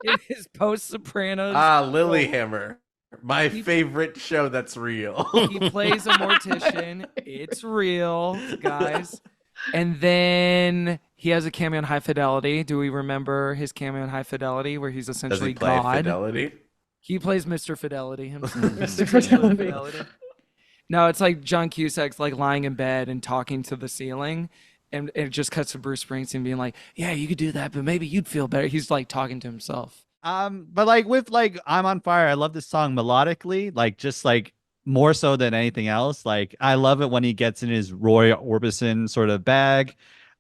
in his post-Sopranos. Lilyhammer. My favorite show that's real. He plays a mortician. It's real, guys. And then he has a cameo in High Fidelity. Do we remember his cameo in High Fidelity where he's Does essentially he play God? Fidelity? He plays Mr. Fidelity himself. Mr. Fidelity. No, it's like John Cusack's like lying in bed and talking to the ceiling. And it just cuts to Bruce Springsteen being like, yeah, you could do that, but maybe you'd feel better. He's like talking to himself. But like with like I'm on Fire, I love this song melodically, like just like more so than anything else. Like I love it when he gets in his Roy Orbison sort of bag.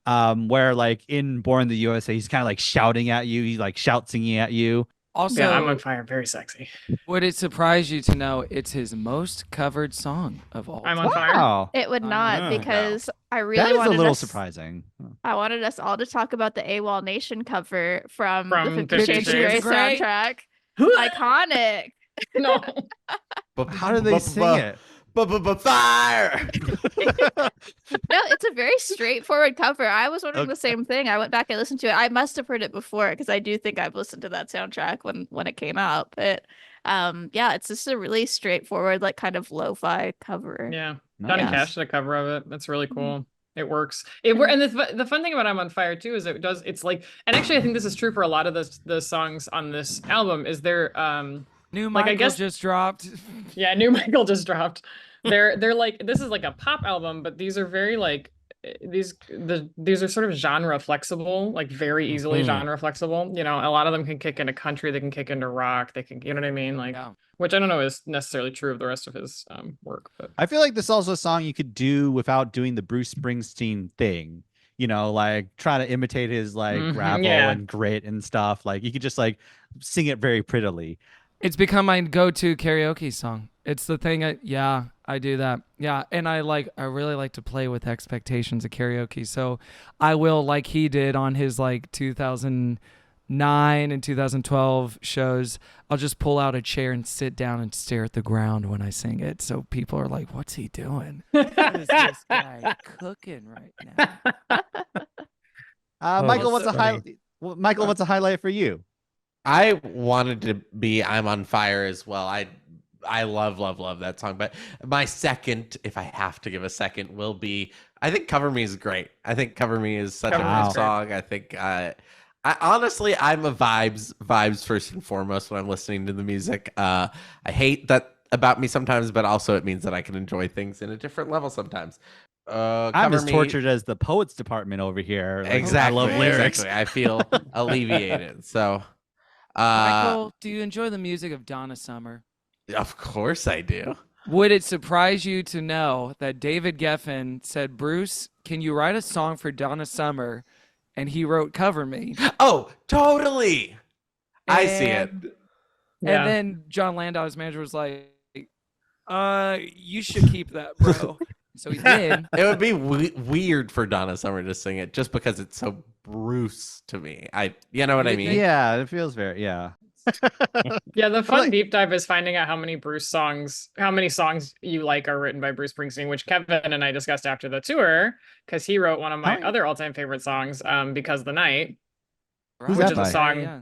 Where like in Born in the USA, he's kind of like shouting at you, he's like shout singing at you. Also, Yeah, I'm on Fire. Very sexy. would it surprise you to know it's his most covered song of all I'm time? on Fire. Wow. It would not no. because I That really is a wanted little us. surprising. I wanted us all to talk about the AWOL Nation cover from From the 50 50 Shades of Shades. Grey Great. soundtrack. Iconic. No. How do they sing it? Fire! No, it's a very straightforward cover. I was wondering the same thing. I went back and listened to it. I must have heard it before because I do think I've listened to that soundtrack when it came out. But yeah, it's just a really straightforward, like kind of lo-fi cover. Yeah. Johnny Nice. Cash did a cover of it. That's really cool. It works. And the fun thing about I'm on Fire too is it's like, and actually I think this is true for a lot of the songs on this album is they're New like, Michael I guess- just dropped. yeah, new Michael just dropped. They're like, this is like a pop album, but these are very like these are sort of genre flexible, like very easily genre flexible. You know, a lot of them can kick into country, they can kick into rock, they can, you know what I mean? Like, Yeah. which I don't know is necessarily true of the rest of his work, but I feel like this is also a song you could do without doing the Bruce Springsteen thing. You know, like trying to imitate his like gravel yeah. and grit and stuff. Like you could just like sing it very prettily. It's become my go-to karaoke song. It's the thing. I do that. Yeah, and I really like to play with expectations of karaoke. So I will, like he did on his like 2009 and 2012 shows, I'll just pull out a chair and sit down and stare at the ground when I sing it. So people are like, "What's he doing? What is this guy cooking right now?" Michael, that's what's a funny. Michael, what's a highlight for you? I wanted to be I'm on Fire as well. I love that song. But my second, if I have to give a second, will be I think Cover Me is great. I think Cover Me is such Cover a Me good is great. song. I think I honestly I'm a vibes first and foremost when I'm listening to the music. I hate that about me sometimes, but also it means that I can enjoy things in a different level sometimes. I'm Cover as Me- tortured as the poets department over here. Like, Exactly. I love lyrics. Exactly. I feel alleviated. So Michael, do you enjoy the music of Donna Summer? of course I do. Would it surprise you to know that David Geffen said, "Bruce, can you write a song for Donna Summer?" And he wrote "Cover Me." Oh, totally. I see it. Yeah. And then John Landau, his manager, was like, you should keep that, bro." So he did. It would be weird for Donna Summer to sing it just because it's so Bruce to me. You know what I mean? Yeah, it feels very Yeah, the fun like- deep dive is finding out how many songs you like are written by Bruce Springsteen, which Kevin and I discussed after the tour, because he wrote one of my Oh, yeah. other all-time favorite songs, Because the Night, Who's which that is a by? song Yeah.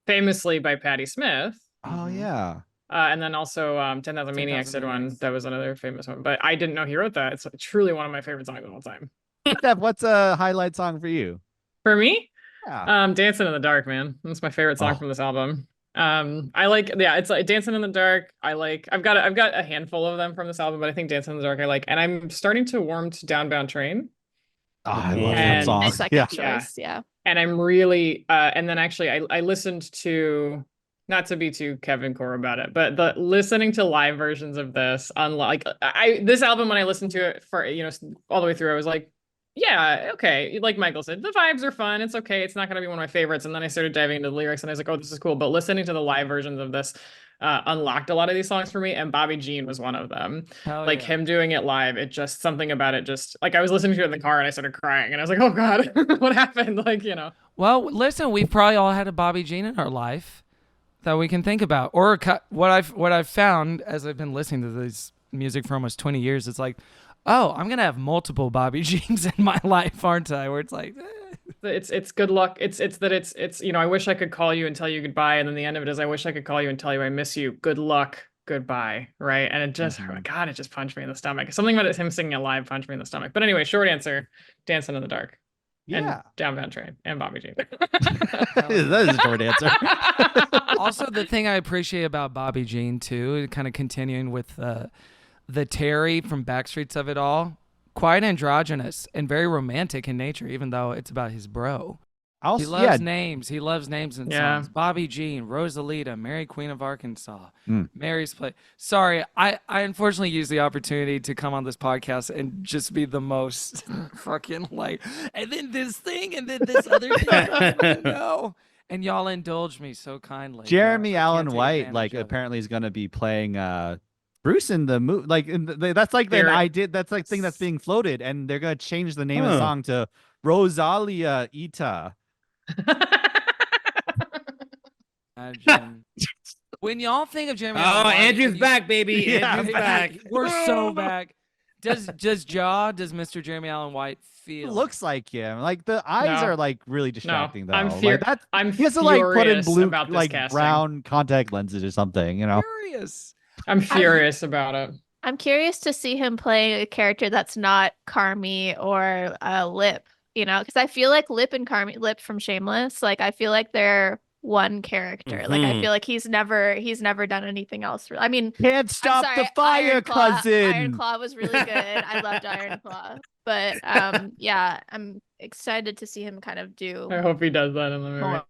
famously by Patti Smith. Oh yeah. And then also 10,000 Maniacs did one. That was another famous one. But I didn't know he wrote that. It's truly one of my favorite songs of all time. Steph, what's a highlight song for you? For me, Yeah. Dancing in the Dark, man. That's my favorite song Oh. from this album. I like, yeah, it's like Dancing in the Dark. I've got a handful of them from this album, but I think Dancing in the Dark I like. And I'm starting to warm to Downbound Train. Oh, I love that And- song. My second Yeah. choice. Yeah. And I'm really and then actually I listened to, not to be too Kevin Core about it, but the listening to live versions of this on like this album, when I listened to it for all the way through, I was like, yeah, okay, like Michael said, the vibes are fun, it's okay, it's not going to be one of my favorites. And then I started diving into the lyrics and I was like, oh, this is cool. But listening to the live versions of this unlocked a lot of these songs for me, and Bobby Jean was one of them. Hell Like yeah. him doing it live, it just, something about it, just like I was listening to it in the car and I started crying and I was like, oh god, what happened? Like, Well, listen, we've probably all had a Bobby Jean in our life that we can think about. Or what I've found as I've been listening to this music for almost 20 years, it's like, oh, I'm gonna have multiple Bobby Jeans in my life, aren't I? Where it's like, It's good luck. It's I wish I could call you and tell you goodbye, and then the end of it is I wish I could call you and tell you I miss you. Good luck, goodbye, right? And it just God, it just punched me in the stomach. Something about him singing it live punched me in the stomach. But anyway, short answer: Dancing in the Dark. Yeah. And Downbound Train and Bobby Jean. That is a short answer. Also, the thing I appreciate about Bobby Jean too, kind of continuing with the Terry from Backstreets of it all, quite androgynous and very romantic in nature, even though it's about his bro. He loves names. He loves names in songs. Bobby Jean, Rosalita, Mary Queen of Arkansas, Mary's Play. Sorry, I unfortunately used the opportunity to come on this podcast and just be the most fucking like, and then this thing, and then this other thing. No. And y'all indulged me so kindly. Jeremy I Allen can't take White, advantage like, of it. apparently is going to be playing Bruce in the movie. Like, that's like the idea. That's like thing that's being floated, and they're going to change the name of the song to Rosalia Ita. Imagine. When y'all think of Jeremy Allen White, Andrew's back, baby. Yeah, Andrew's back. We're so back. Does Mr. Jeremy Allen White feel? Looks like him. Like the eyes No. are like really distracting though. I'm He has to like put in furious blue, about this like casting. brown contact lenses or something. You know. Furious. I'm furious about it. I'm curious to see him play a character that's not Carmi or Lip, because I feel like Lip and Lip from Shameless, like I feel like they're one character. Like I feel like he's never done anything else. I mean, Can't stop I'm sorry, the fire, cousin. Iron Claw was really good. I loved Iron Claw. But yeah, I'm excited to see him kind of do I hope he does that in the movie. more.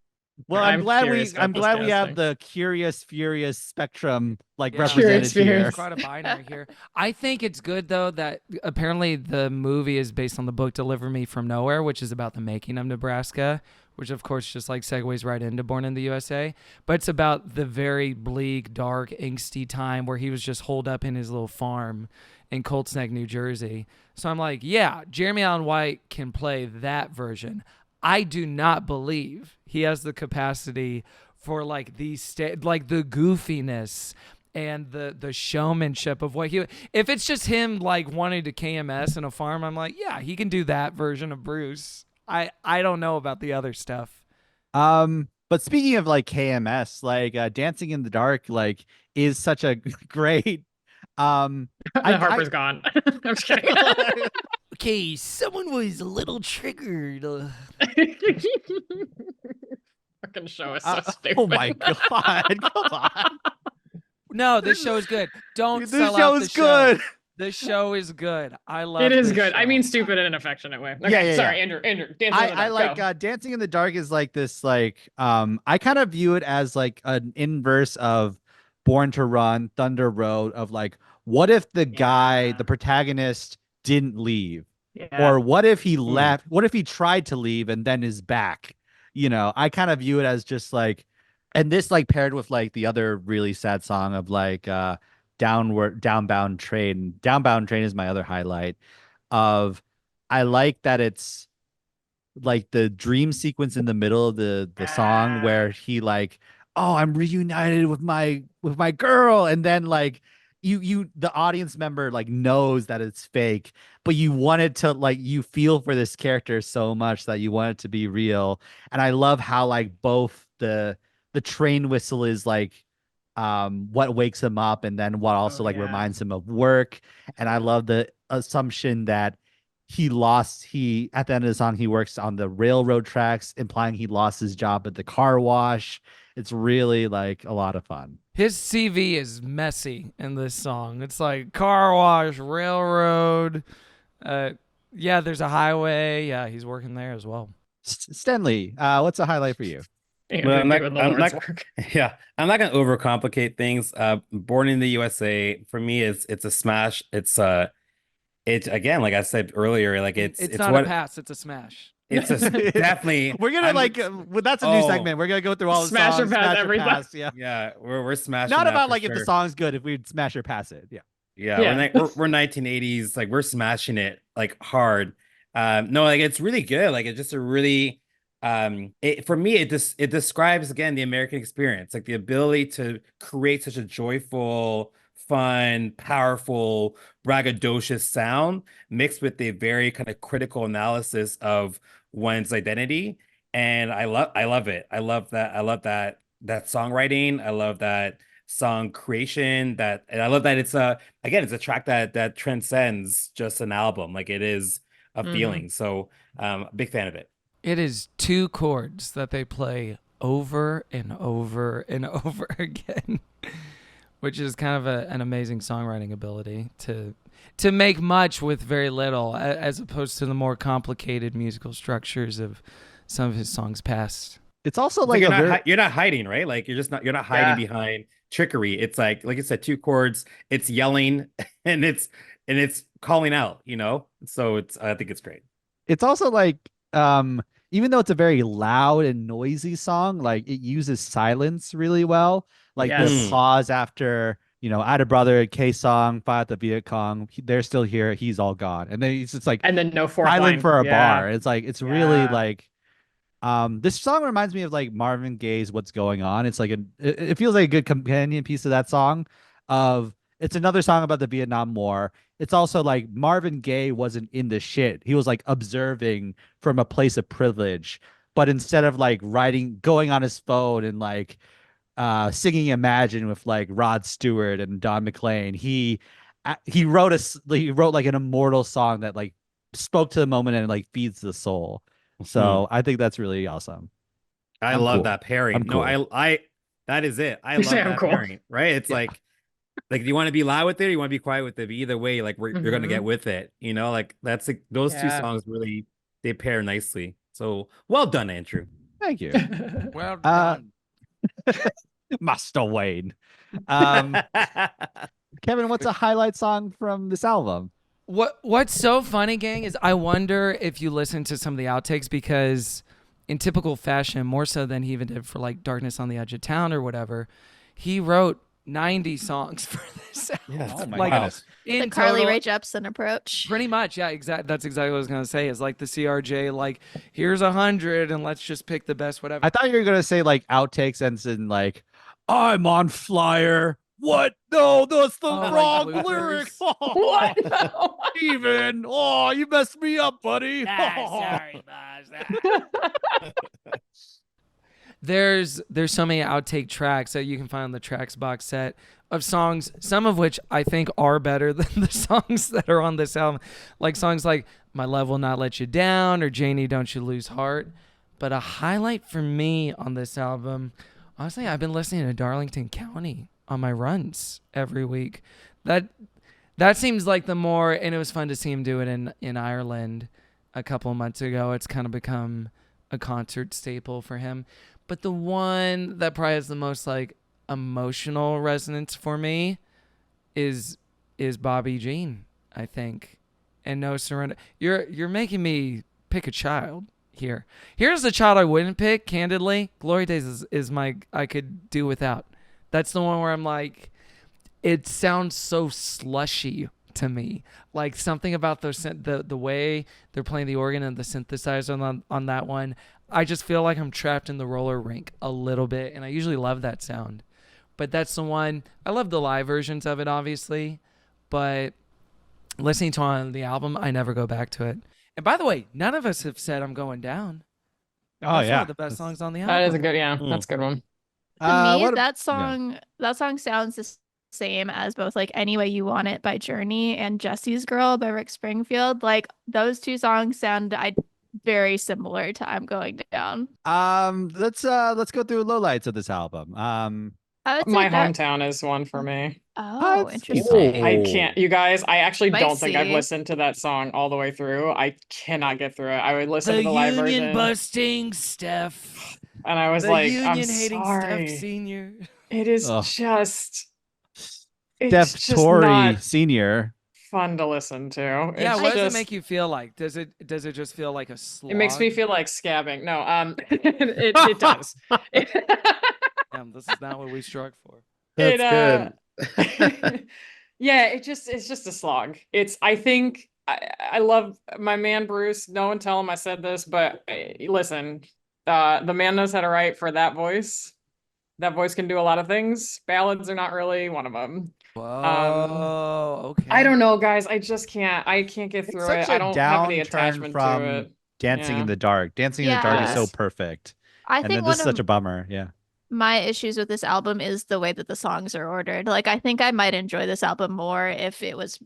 Well, I'm curious about I'm this glad we have casting. the curious, furious spectrum like Yeah. represented Curious, here. furious. Quite a binary here. I think it's good though that apparently the movie is based on the book Deliver Me from Nowhere, which is about the making of Nebraska, which of course just like segues right into Born in the USA. But it's about the very bleak, dark, angsty time where he was just holed up in his little farm in Colts Neck, New Jersey. So I'm like, yeah, Jeremy Allen White can play that version. I do not believe he has the capacity for like the goofiness and the showmanship of what he. If it's just him like wanting to KMS in a farm, I'm like, yeah, he can do that version of Bruce. I don't know about the other stuff. But speaking of like KMS, like Dancing in the Dark, like is such a great. Harper's gone. I'm just kidding. Okay, someone was a little triggered. Fucking show is so stupid. Oh my god! Come on. No, this show is good. Don't This sell show out is the good. Show. This show is good. I love It is this good. I show. mean, stupid in an affectionate way. Okay, Yeah. sorry, Andrew. Dancing in the I Dark, like go. Dancing in the Dark is like this like I kind of view it as like an inverse of Born to Run, Thunder Road, of like what if the guy, the protagonist, didn't leave? Yeah. Or what if he left? What if he tried to leave and then is back? I kind of view it as just like, and this like paired with like the other really sad song of like Downbound Train. Downbound Train is my other highlight of I like that it's like the dream sequence in the middle of the song where he like, oh, I'm reunited with my girl, and then like you the audience member like knows that it's fake, but you wanted to like you feel for this character so much that you want it to be real. And I love how like both the train whistle is like what wakes him up and then what also reminds him of work. And I love the assumption that he at the end of the song he works on the railroad tracks, implying he lost his job at the car wash. It's really like a lot of fun. His CV is messy in this song. It's like car wash, railroad. Yeah, there's a highway. Yeah, he's working there as well. Stanley, what's a highlight for you? Andrew doing the Lord's work. Yeah, I'm not gonna overcomplicate things. Born in the USA for me is it's a smash. It's again, like I said earlier, like it's not what a pass, it's a smash. it's a definitely. We're gonna that's a new segment. We're gonna go through all the Smash or songs, pass smash or everything. pass. Yeah, Yeah, we're smashing. not that about for like if the sure. song's good, if we'd smash or pass it. Yeah. Yeah, we're 1980s, like we're smashing it like hard. No, like it's really good. Like it's just a really For me, it describes again the American experience, like the ability to create such a joyful, fun, powerful, braggadocious sound mixed with a very kind of critical analysis of one's identity. And I love it. I love that songwriting. I love that song creation. And I love that it's a track that transcends just an album. Like it is a feeling. So a big fan of it. It is 2 chords that they play over and over and over again, which is kind of an amazing songwriting ability to make much with very little, as opposed to the more complicated musical structures of some of his songs past. It's also It's like you're not hiding, right? Like you're not hiding behind trickery. It's like I said, 2 chords, it's yelling and it's calling out, you know? So I think it's great. it's also like even though it's a very loud and noisy song, like it uses silence really well. Like the Yes. pause after, I had a brother, K song, fought the Viet Cong. They're still here. He's all gone. And then he's just like And then no fourth silent line. for a Yeah. bar. It's like, it's really Yeah. like, this song reminds me of like Marvin Gaye's "What's Going On." It's like it feels like a good companion piece to that song. It's another song about the Vietnam War. It's also like Marvin Gaye wasn't in the shit. He was like observing from a place of privilege. But instead of like going on his phone and like singing Imagine with like Rod Stewart and Don McLean, he wrote like an immortal song that like spoke to the moment and like feeds the soul. So I think that's really awesome. I I'm love cool. that pairing. I'm cool. No, I that is it. I You love say I'm that cool. pairing, right? It's like do you want to be loud with it or you want to be quiet with it? But either way, like you're gonna get with it, you know, like that's like those 2 Yeah. songs really they pair nicely. So well done, Andrew. Thank you. Well Uh, done. Master Wayne. Kevin, what's a highlight song from this album? What's so funny, gang, is I wonder if you listen to some of the outtakes, because in typical fashion, more so than he even did for like Darkness on the Edge of Town or whatever, he wrote 90 songs for this album. Yes. Oh my Like, goodness. The in Carly total, Rae Jepsen approach. pretty much, yeah, that's exactly what I was gonna say. Is like the CRJ, like here's 100 and let's just pick the best, whatever. I thought you were gonna say like outtakes ends in like I'm on flyer. What? No, that's the Oh, like wrong bloopers? lyric. What? No. Steven. Oh, you messed me up, buddy. Sorry, boss. There's so many outtake tracks that you can find on the Tracks box set of songs, some of which I think are better than the songs that are on this album. Like songs like My Love Will Not Let You Down or Janie, Don't You Lose Heart. But a highlight for me on this album, honestly, I've been listening to Darlington County on my runs every week. That seems like the more, and it was fun to see him do it in Ireland a couple of months ago. It's kind of become a concert staple for him. But the one that probably has the most like emotional resonance for me is Bobby Jean, I think. And No Surrender. You're making me pick a child here. Here's the child I wouldn't pick, candidly. Glory Days is my I could do without. That's the one where I'm like, it sounds so slushy to me. Like something about the way they're playing the organ and the synthesizer on that one. I just feel like I'm trapped in the roller rink a little bit, and I usually love that sound. But that's the one. I love the live versions of it, obviously, but listening to it on the album, I never go back to it. And by the way, none of us have said I'm going down. Oh That's yeah. one of the best songs on the album. That is a good, that's a good one. To me, what- that song sounds the same as both like Any Way You Want It by Journey and Jesse's Girl by Rick Springfield. Like those 2 songs sound very similar to I'm Going Down. Let's go through lowlights of this album. I would say My that- hometown is one for me. Oh, That's- interesting. I can't, you guys, I actually don't think I've Spicy. listened to that song all the way through. I cannot get through it. I would listen The to the live union version busting Steph. and I was The like, union I'm hating sorry. Steph Senior. It is Ugh. just, Steph it's just Torrey not Senior. fun to listen to. Yeah, It's what does it just- make you feel like? Does it just feel like a slog? It makes me feel like scabbing. No, it does. Damn, this is not what we struck for. That's good. Yeah, it's just a slog. I think I love my man Bruce. No one tell him I said this, but listen, The man knows how to write for that voice. That voice can do a lot of things. Ballads are not really one of them. Whoa. Okay. I don't know, guys. I just can't. I can't get It's through such it. I a don't have any downturn attachment to from it. Dancing in Yeah. the Dark. Dancing in the Dark is so Yes. perfect. I And think then one this is such of a bummer. Yeah. my issues with this album is the way that the songs are ordered. Like, I think I might enjoy this album more if it was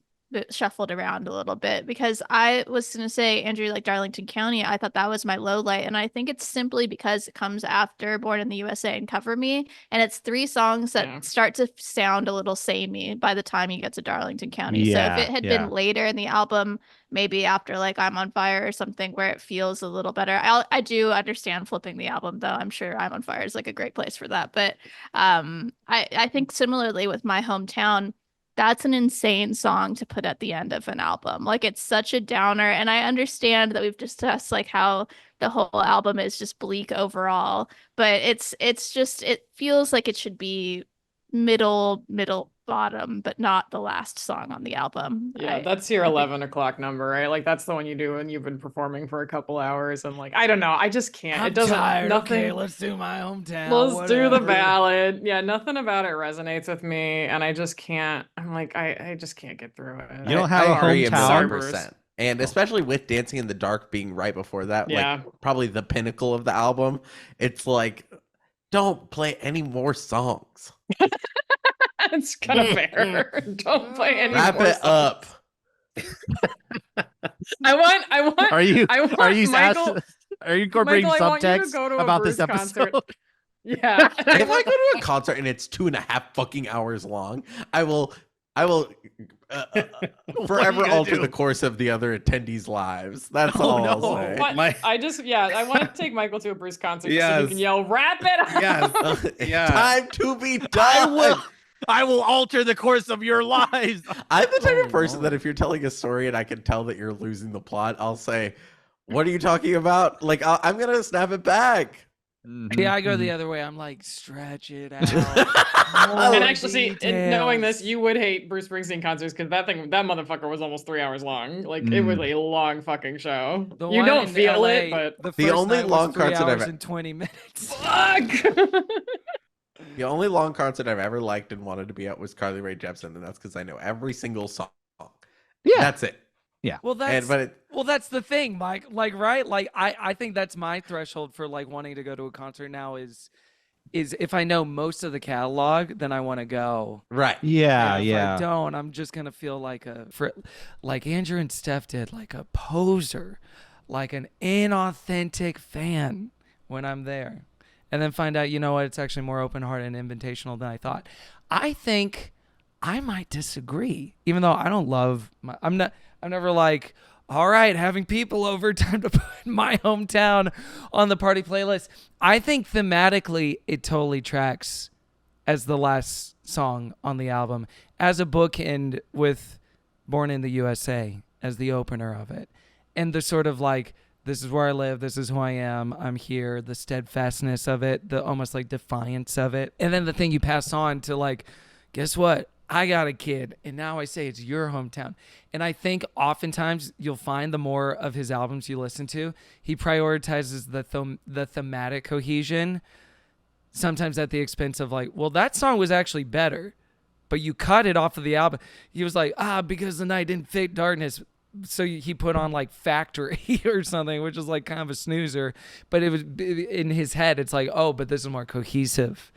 shuffled around a little bit, because I was going to say, Andrew, like Darlington County, I thought that was my low light. And I think it's simply because it comes after Born in the USA and Cover Me. And it's 3 songs that Yeah. start to sound a little samey by the time you get to Darlington County. So Yeah, if it had yeah. been later in the album, maybe after like I'm on Fire or something, where it feels a little better. I do understand flipping the album though. I'm sure I'm on Fire is like a great place for that. But I think similarly with My Hometown, that's an insane song to put at the end of an album. Like, it's such a downer. And I understand that we've discussed like how the whole album is just bleak overall, but it's just, it feels like it should be middle bottom, but not the last song on the album. Yeah, that's your 11 o'clock number, right? Like that's the one you do when you've been performing for a couple hours. And like, I don't know. I just can't. I'm It doesn't. tired. Nothing. Okay, let's do My Hometown. Let's do the whatever. ballad. Yeah, nothing about it resonates with me, and I just can't. I'm like, I just can't get through it. You don't have I a agree a hometown? million Bruce. percent. And especially with Dancing in the Dark being right before that, Yeah. like probably the pinnacle of the album, it's like, don't play any more songs. It's kind of fair. Don't play any Wrap more it songs. up. I want. Are you I want are you Michael. are you incorporating Michael, I want you to subtext go to a about this Bruce episode? concert. Yeah. If I go to a concert and it's 2.5 fucking hours long, I will forever gonna alter do? the course of the other attendees' lives. That's Oh, all no. I'll say. What? My- I want to take Michael to a Bruce concert so Yes. you can yell, "Wrap it up!" Yes. Yeah. Time to be done. I will alter the course of your lives. I'm the type Oh, of person that if you're telling a story and I can tell that you're losing the plot, I'll say, "What are you talking about?" Like I'm gonna snap it back. Yeah, I go the other way. I'm like, stretch it out. And actually, see, in knowing this, you would hate Bruce Springsteen concerts because that motherfucker was almost 3 hours long. Like it was a long fucking show. The You one don't in feel LA, it, but the The first only night long was 3 concert I've hours ever- and 20 minutes. fuck. The only long concert I've ever liked and wanted to be at was Carly Rae Jepsen, and that's because I know every single song. Yeah. That's it. Well, that's But it, well, that's the thing, Mike. Like, right? Like, I think that's my threshold for like wanting to go to a concert now is if I know most of the catalog, then I want to go. right. Yeah, And if yeah. I don't, I'm just gonna feel like Andrew and Steph did, like a poser, like an inauthentic fan when I'm there, and then find out, you know what, it's actually more open-hearted and invitational than I thought. I think I might disagree, even though I don't love I'm never like, all right, having people over, time to put My Hometown on the party playlist. I think thematically it totally tracks as the last song on the album, as a bookend with Born in the USA as the opener of it. And the sort of like, this is where I live, this is who I am, I'm here, the steadfastness of it, the almost like defiance of it. And then the thing you pass on to like, guess what? I got a kid, and now I say it's your hometown. And I think oftentimes you'll find the more of his albums you listen to, he prioritizes the thematic cohesion, sometimes at the expense of like, well, that song was actually better, but you cut it off of the album. He was like, because the night didn't fit darkness. So he put on like Factory or something, which is like kind of a snoozer. But it was in his head, it's like, oh, but this is more cohesive.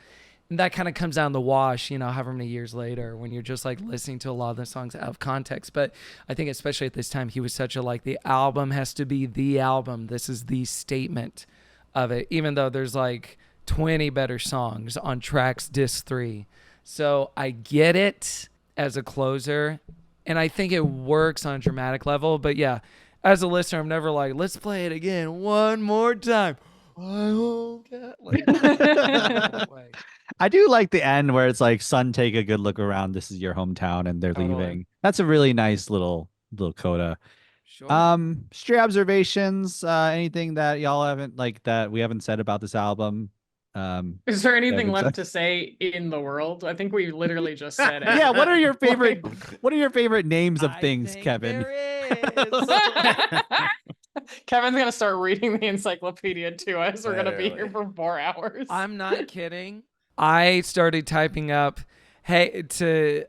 And that kind of comes down the wash, you know, however many years later when you're just like listening to a lot of the songs out of context. But I think especially at this time, he was such a like, the album has to be the album. This is the statement of it, even though there's like 20 better songs on tracks disc 3. So I get it as a closer, and I think it works on a dramatic level. But yeah, as a listener, I'm never like, let's play it again one more time. I hope that. Like, I do like the end where it's like, son, take a good look around. This is your hometown, and they're Totally. leaving. That's a really nice little coda. sure. Stray observations, anything that y'all haven't like that we haven't said about this album? Is there anything Yeah, left to say in the world? I think we literally just said it. Yeah, what are your favorite names of things, Kevin? There Kevin's gonna start reading the encyclopedia to us. We're gonna be here Literally. for 4 hours. I'm not kidding. I started typing up, hey, to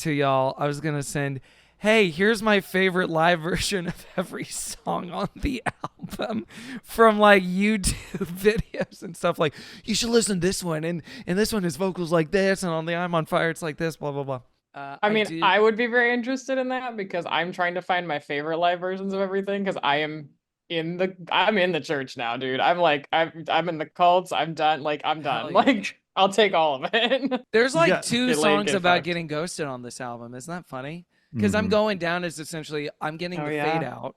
y'all. I was gonna send, hey, here's my favorite live version of every song on the album from like YouTube videos and stuff. Like, you should listen to this one, and this one is vocals like this, and on the I'm on Fire it's like this, blah blah blah. I mean, I would be very interested in that because I'm trying to find my favorite live versions of everything because I'm in the church now, dude. I'm like I'm in the cults. I'm done. Like I'm done. Hell yeah. Like I'll take all of it. There's like Yeah. 2 Get laid, songs get about fucked. getting ghosted on this album. Isn't that funny? Because I'm Mhm. going down as essentially I'm getting Oh, the yeah. fade out.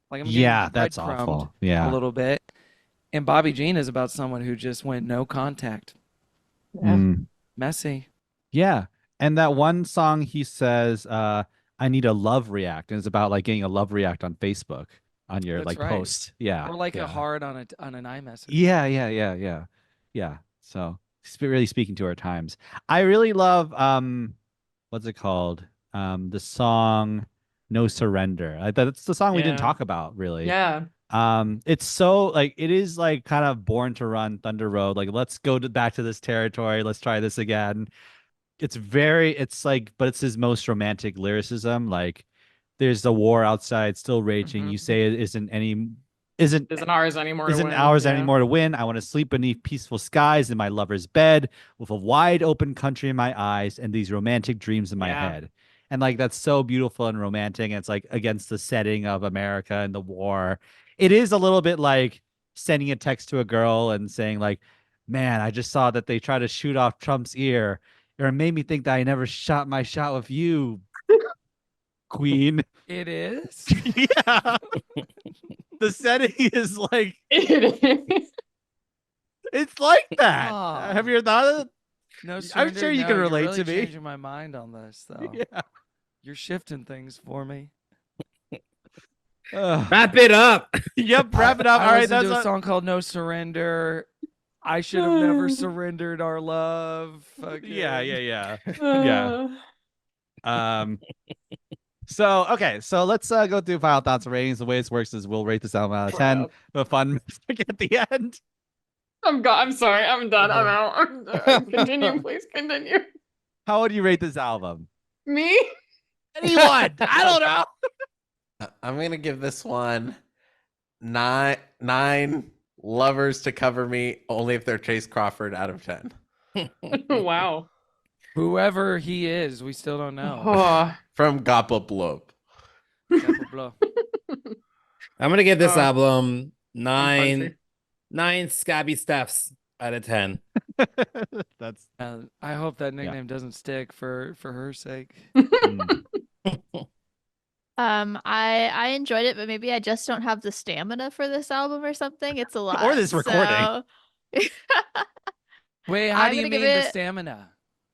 Like I'm getting Yeah, that's breadcrumbed awful. a Yeah. little bit. And Bobby Jean is about someone who just went no contact. Yeah. Mm. Messy. Yeah. And that one song he says, I need a love react. And it's about like getting a love react on Facebook on your That's like right. post. Yeah. Or like yeah. a heart on an iMessage. Yeah. So really speaking to our times. I really love what's it called? The song No Surrender. That's the song we didn't Yeah. talk about really. Yeah. It's so like it is like kind of Born to Run Thunder Road. Like let's go back to this territory. Let's try this again. It's like, but it's his most romantic lyricism. Like there's the war outside still raging. Mhm. You say it isn't Isn't ours anymore to isn't win. ours Yeah. anymore to win. I want to sleep beneath peaceful skies in my lover's bed with a wide open country in my eyes and these romantic dreams in my Yeah. head. And like that's so beautiful and romantic. And it's like against the setting of America and the war. It is a little bit like sending a text to a girl and saying like, man, I just saw that they tried to shoot off Trump's ear. Or it made me think that I never shot my shot with you, Queen. It is? Yeah. The setting is like It is. it's like that. Oh. Have you ever thought of it? No I'm surrender? sure you No, can you're relate really to me. changing my mind on this, though. Yeah. You're shifting things for me. Wrap it up. Yep, wrap it up. I All right, listened that's to a song called No Surrender. I should have never surrendered our love. yeah. Uh, So okay, so let's go through final thoughts and ratings. The way this works is we'll rate this album out of 10. Crap. The fun music at the end. I'm sorry. I'm done. I'm out. I'm done. Continue, please continue. How would you rate this album? Me? Anyone? I don't know. I'm gonna give this one nine lovers to cover me only if they're Chase Crawford out of 10. Wow. Whoever he is, we still don't know. Oh, From Gobble Loop. Blah. I'm gonna give this Oh. album punchy. nine scabby stuffs out of 10. That's I hope that nickname doesn't stick for her sake. mm. I enjoyed it, but maybe I just don't have the stamina for this album or something. It's a lot. Or this recording. so- Wait, how I'm do you gonna give mean the it- stamina?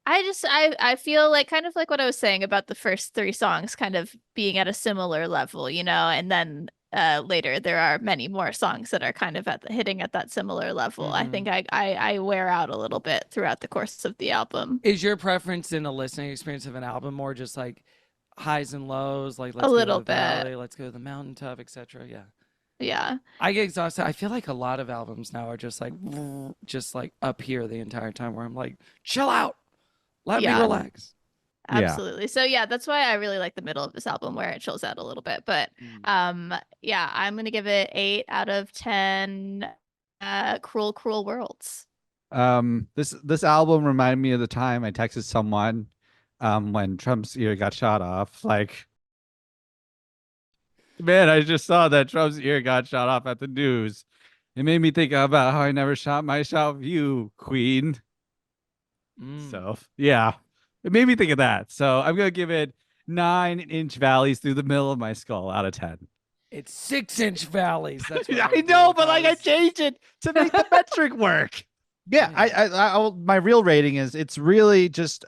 I feel like kind of like what I was saying about the first 3 songs kind of being at a similar level, and then later there are many more songs that are kind of hitting at that similar level. I Mhm. think I wear out a little bit throughout the course of the album. Is your preference in a listening experience of an album more just like highs and lows, like let's go little to the valley, bit. let's go to the mountaintop, etc.? Yeah. Yeah. I get exhausted. I feel like a lot of albums now are just like up here the entire time where I'm like, chill out. Let me Yeah. relax. Yeah. Absolutely. So yeah, that's why I really like the middle of this album where it chills out a little bit. But yeah, I'm gonna give it 8 out of 10 cruel worlds. This album reminded me of the time I texted someone when Trump's ear got shot off. Like, man, I just saw that Trump's ear got shot off at the news. It made me think about how I never shot my shot with you, Queen. Mm. So yeah, it made me think of that. So I'm gonna give it 9-inch valleys through the middle of my skull out of 10. It's 6-inch valleys. That's what I would know, do but if like I was- changed it to make the metric work. Yeah, my real rating is it's really just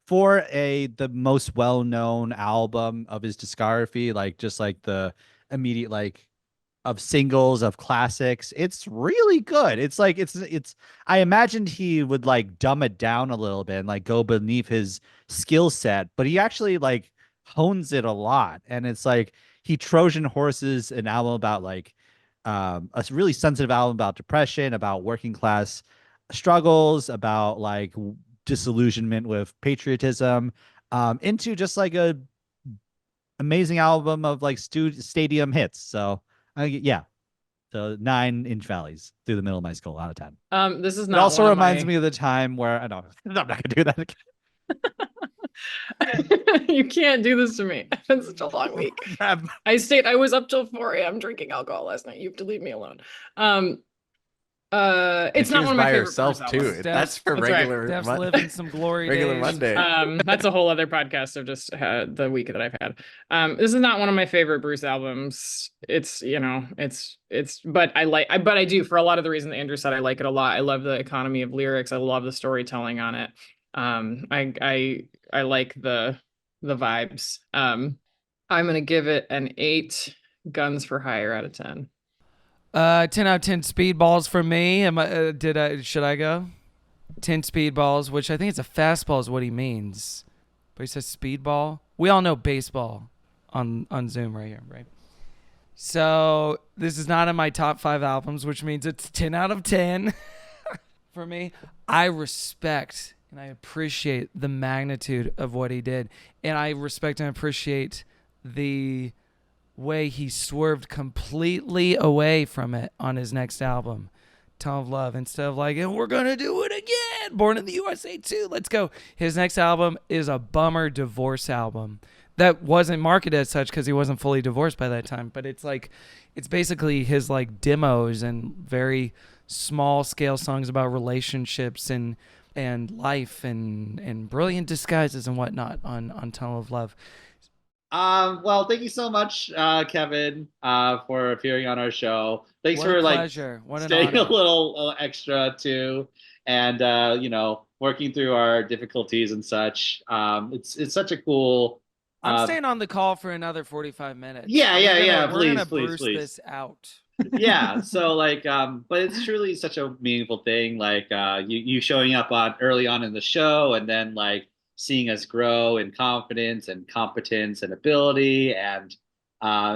for the most well-known album of his discography, like just like the immediate like of singles of classics. It's really good. It's like it's I imagined he would like dumb it down a little bit and like go beneath his skill set, but he actually like hones it a lot. And it's like he Trojan horses an album about like a really sensitive album about depression, about working class struggles, about like disillusionment with patriotism, into just like a amazing album of like stadium hits. So yeah. So 9-inch valleys through the middle of my skull out of 10. This is It not also one of reminds my... me of the time where I don't. I'm not gonna do that again. You can't do this to me. It's been such a long week. I was up till 4 a.m. drinking alcohol last night. You have to leave me alone. It's not one of my favorite herself Bruce too. albums. That's for That's right. regular Steph's living some glory regular days. Monday. That's a whole other podcast of just the week that I've had. This is not one of my favorite Bruce albums. It's, you know, but I do, for a lot of the reasons that Andrew said, I like it a lot. I love the economy of lyrics. I love the storytelling on it. I like the vibes. I'm gonna give it an 8 guns for hire out of 10. 10 out of 10 speedballs for me. Should I go? 10 speedballs, which I think it's a fastball is what he means. But he says speedball. We all know baseball on Zoom right here, right? So this is not in my top 5 albums, which means it's 10 out of 10 for me. I respect and I appreciate the magnitude of what he did. And I respect and appreciate the way he swerved completely away from it on his next album, Tunnel of Love, instead of like, and we're gonna do it again, Born in the USA 2, let's go. His next album is a bummer divorce album that wasn't marketed as such because he wasn't fully divorced by that time, but it's basically his like demos and very small scale songs about relationships and life and brilliant disguises and whatnot on Tunnel of Love. Well, thank you so much, Kevin, for appearing on our show. Thanks What for a like pleasure. What an staying a honor. little extra too, and working through our difficulties and such. It's such a cool. I'm staying on the call for another 45 minutes. Yeah. We're Please, gonna please, Bruce please. this out. Yeah. So like, but it's truly such a meaningful thing. Like, you showing up early on in the show, and then like seeing us grow in confidence and competence and ability, and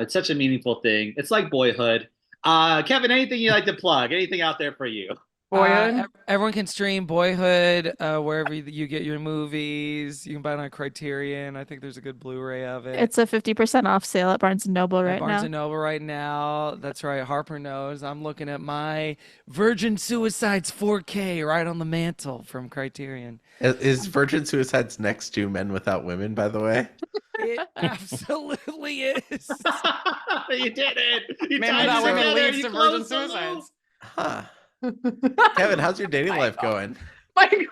it's such a meaningful thing. It's like boyhood. Kevin, anything you like to plug? Anything out there for you? Boyhood? Everyone can stream Boyhood wherever you get your movies. You can buy it on Criterion. I think there's a good Blu-ray of it. It's a 50% off sale at Barnes & Noble At right Barnes now. and Noble right now. That's right. Harper knows. I'm looking at my Virgin Suicides 4K right on the mantle from Criterion. Is Virgin Suicides next to Men Without Women, by the way? It absolutely is. You did it. You Man tied Without it Women together. leads You to closed Virgin the loop. Suicides. Huh. Kevin, how's your dating life going? My God.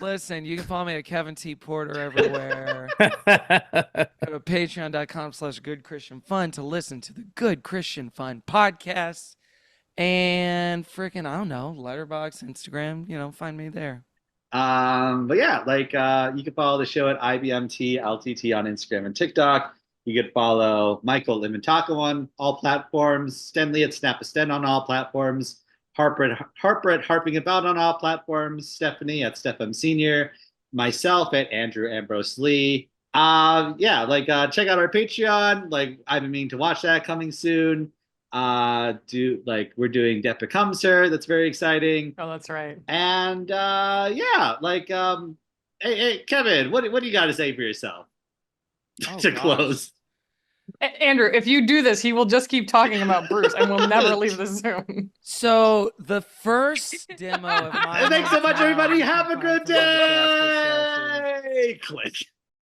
Listen, you can follow me at Kevin T. Porter everywhere. Go to patreon.com/goodchristianfun to listen to the Good Christian Fun podcast. And freaking, I don't know, Letterboxd, Instagram, find me there. But yeah, like you can follow the show at IBMTLTT on Instagram and TikTok. You could follow Michael Limentako on all platforms, Stenley at Snap a Sten on all platforms, Harper at Harping About on all platforms, Stephanie at Stephem Senior, myself at Andrew Ambrose Lee. Check out our Patreon. Like, I've been meaning to watch that, coming soon. We're doing Death Becomes Her. That's very exciting. Oh, that's right. And hey, Kevin, what do you got to say for yourself to gosh. close? Andrew, if you do this, he will just keep talking about Bruce and will never leave the Zoom. So the first demo of my Thanks so much, hometown everybody. you can Have a find good through the Jasper Sessions. day. Click.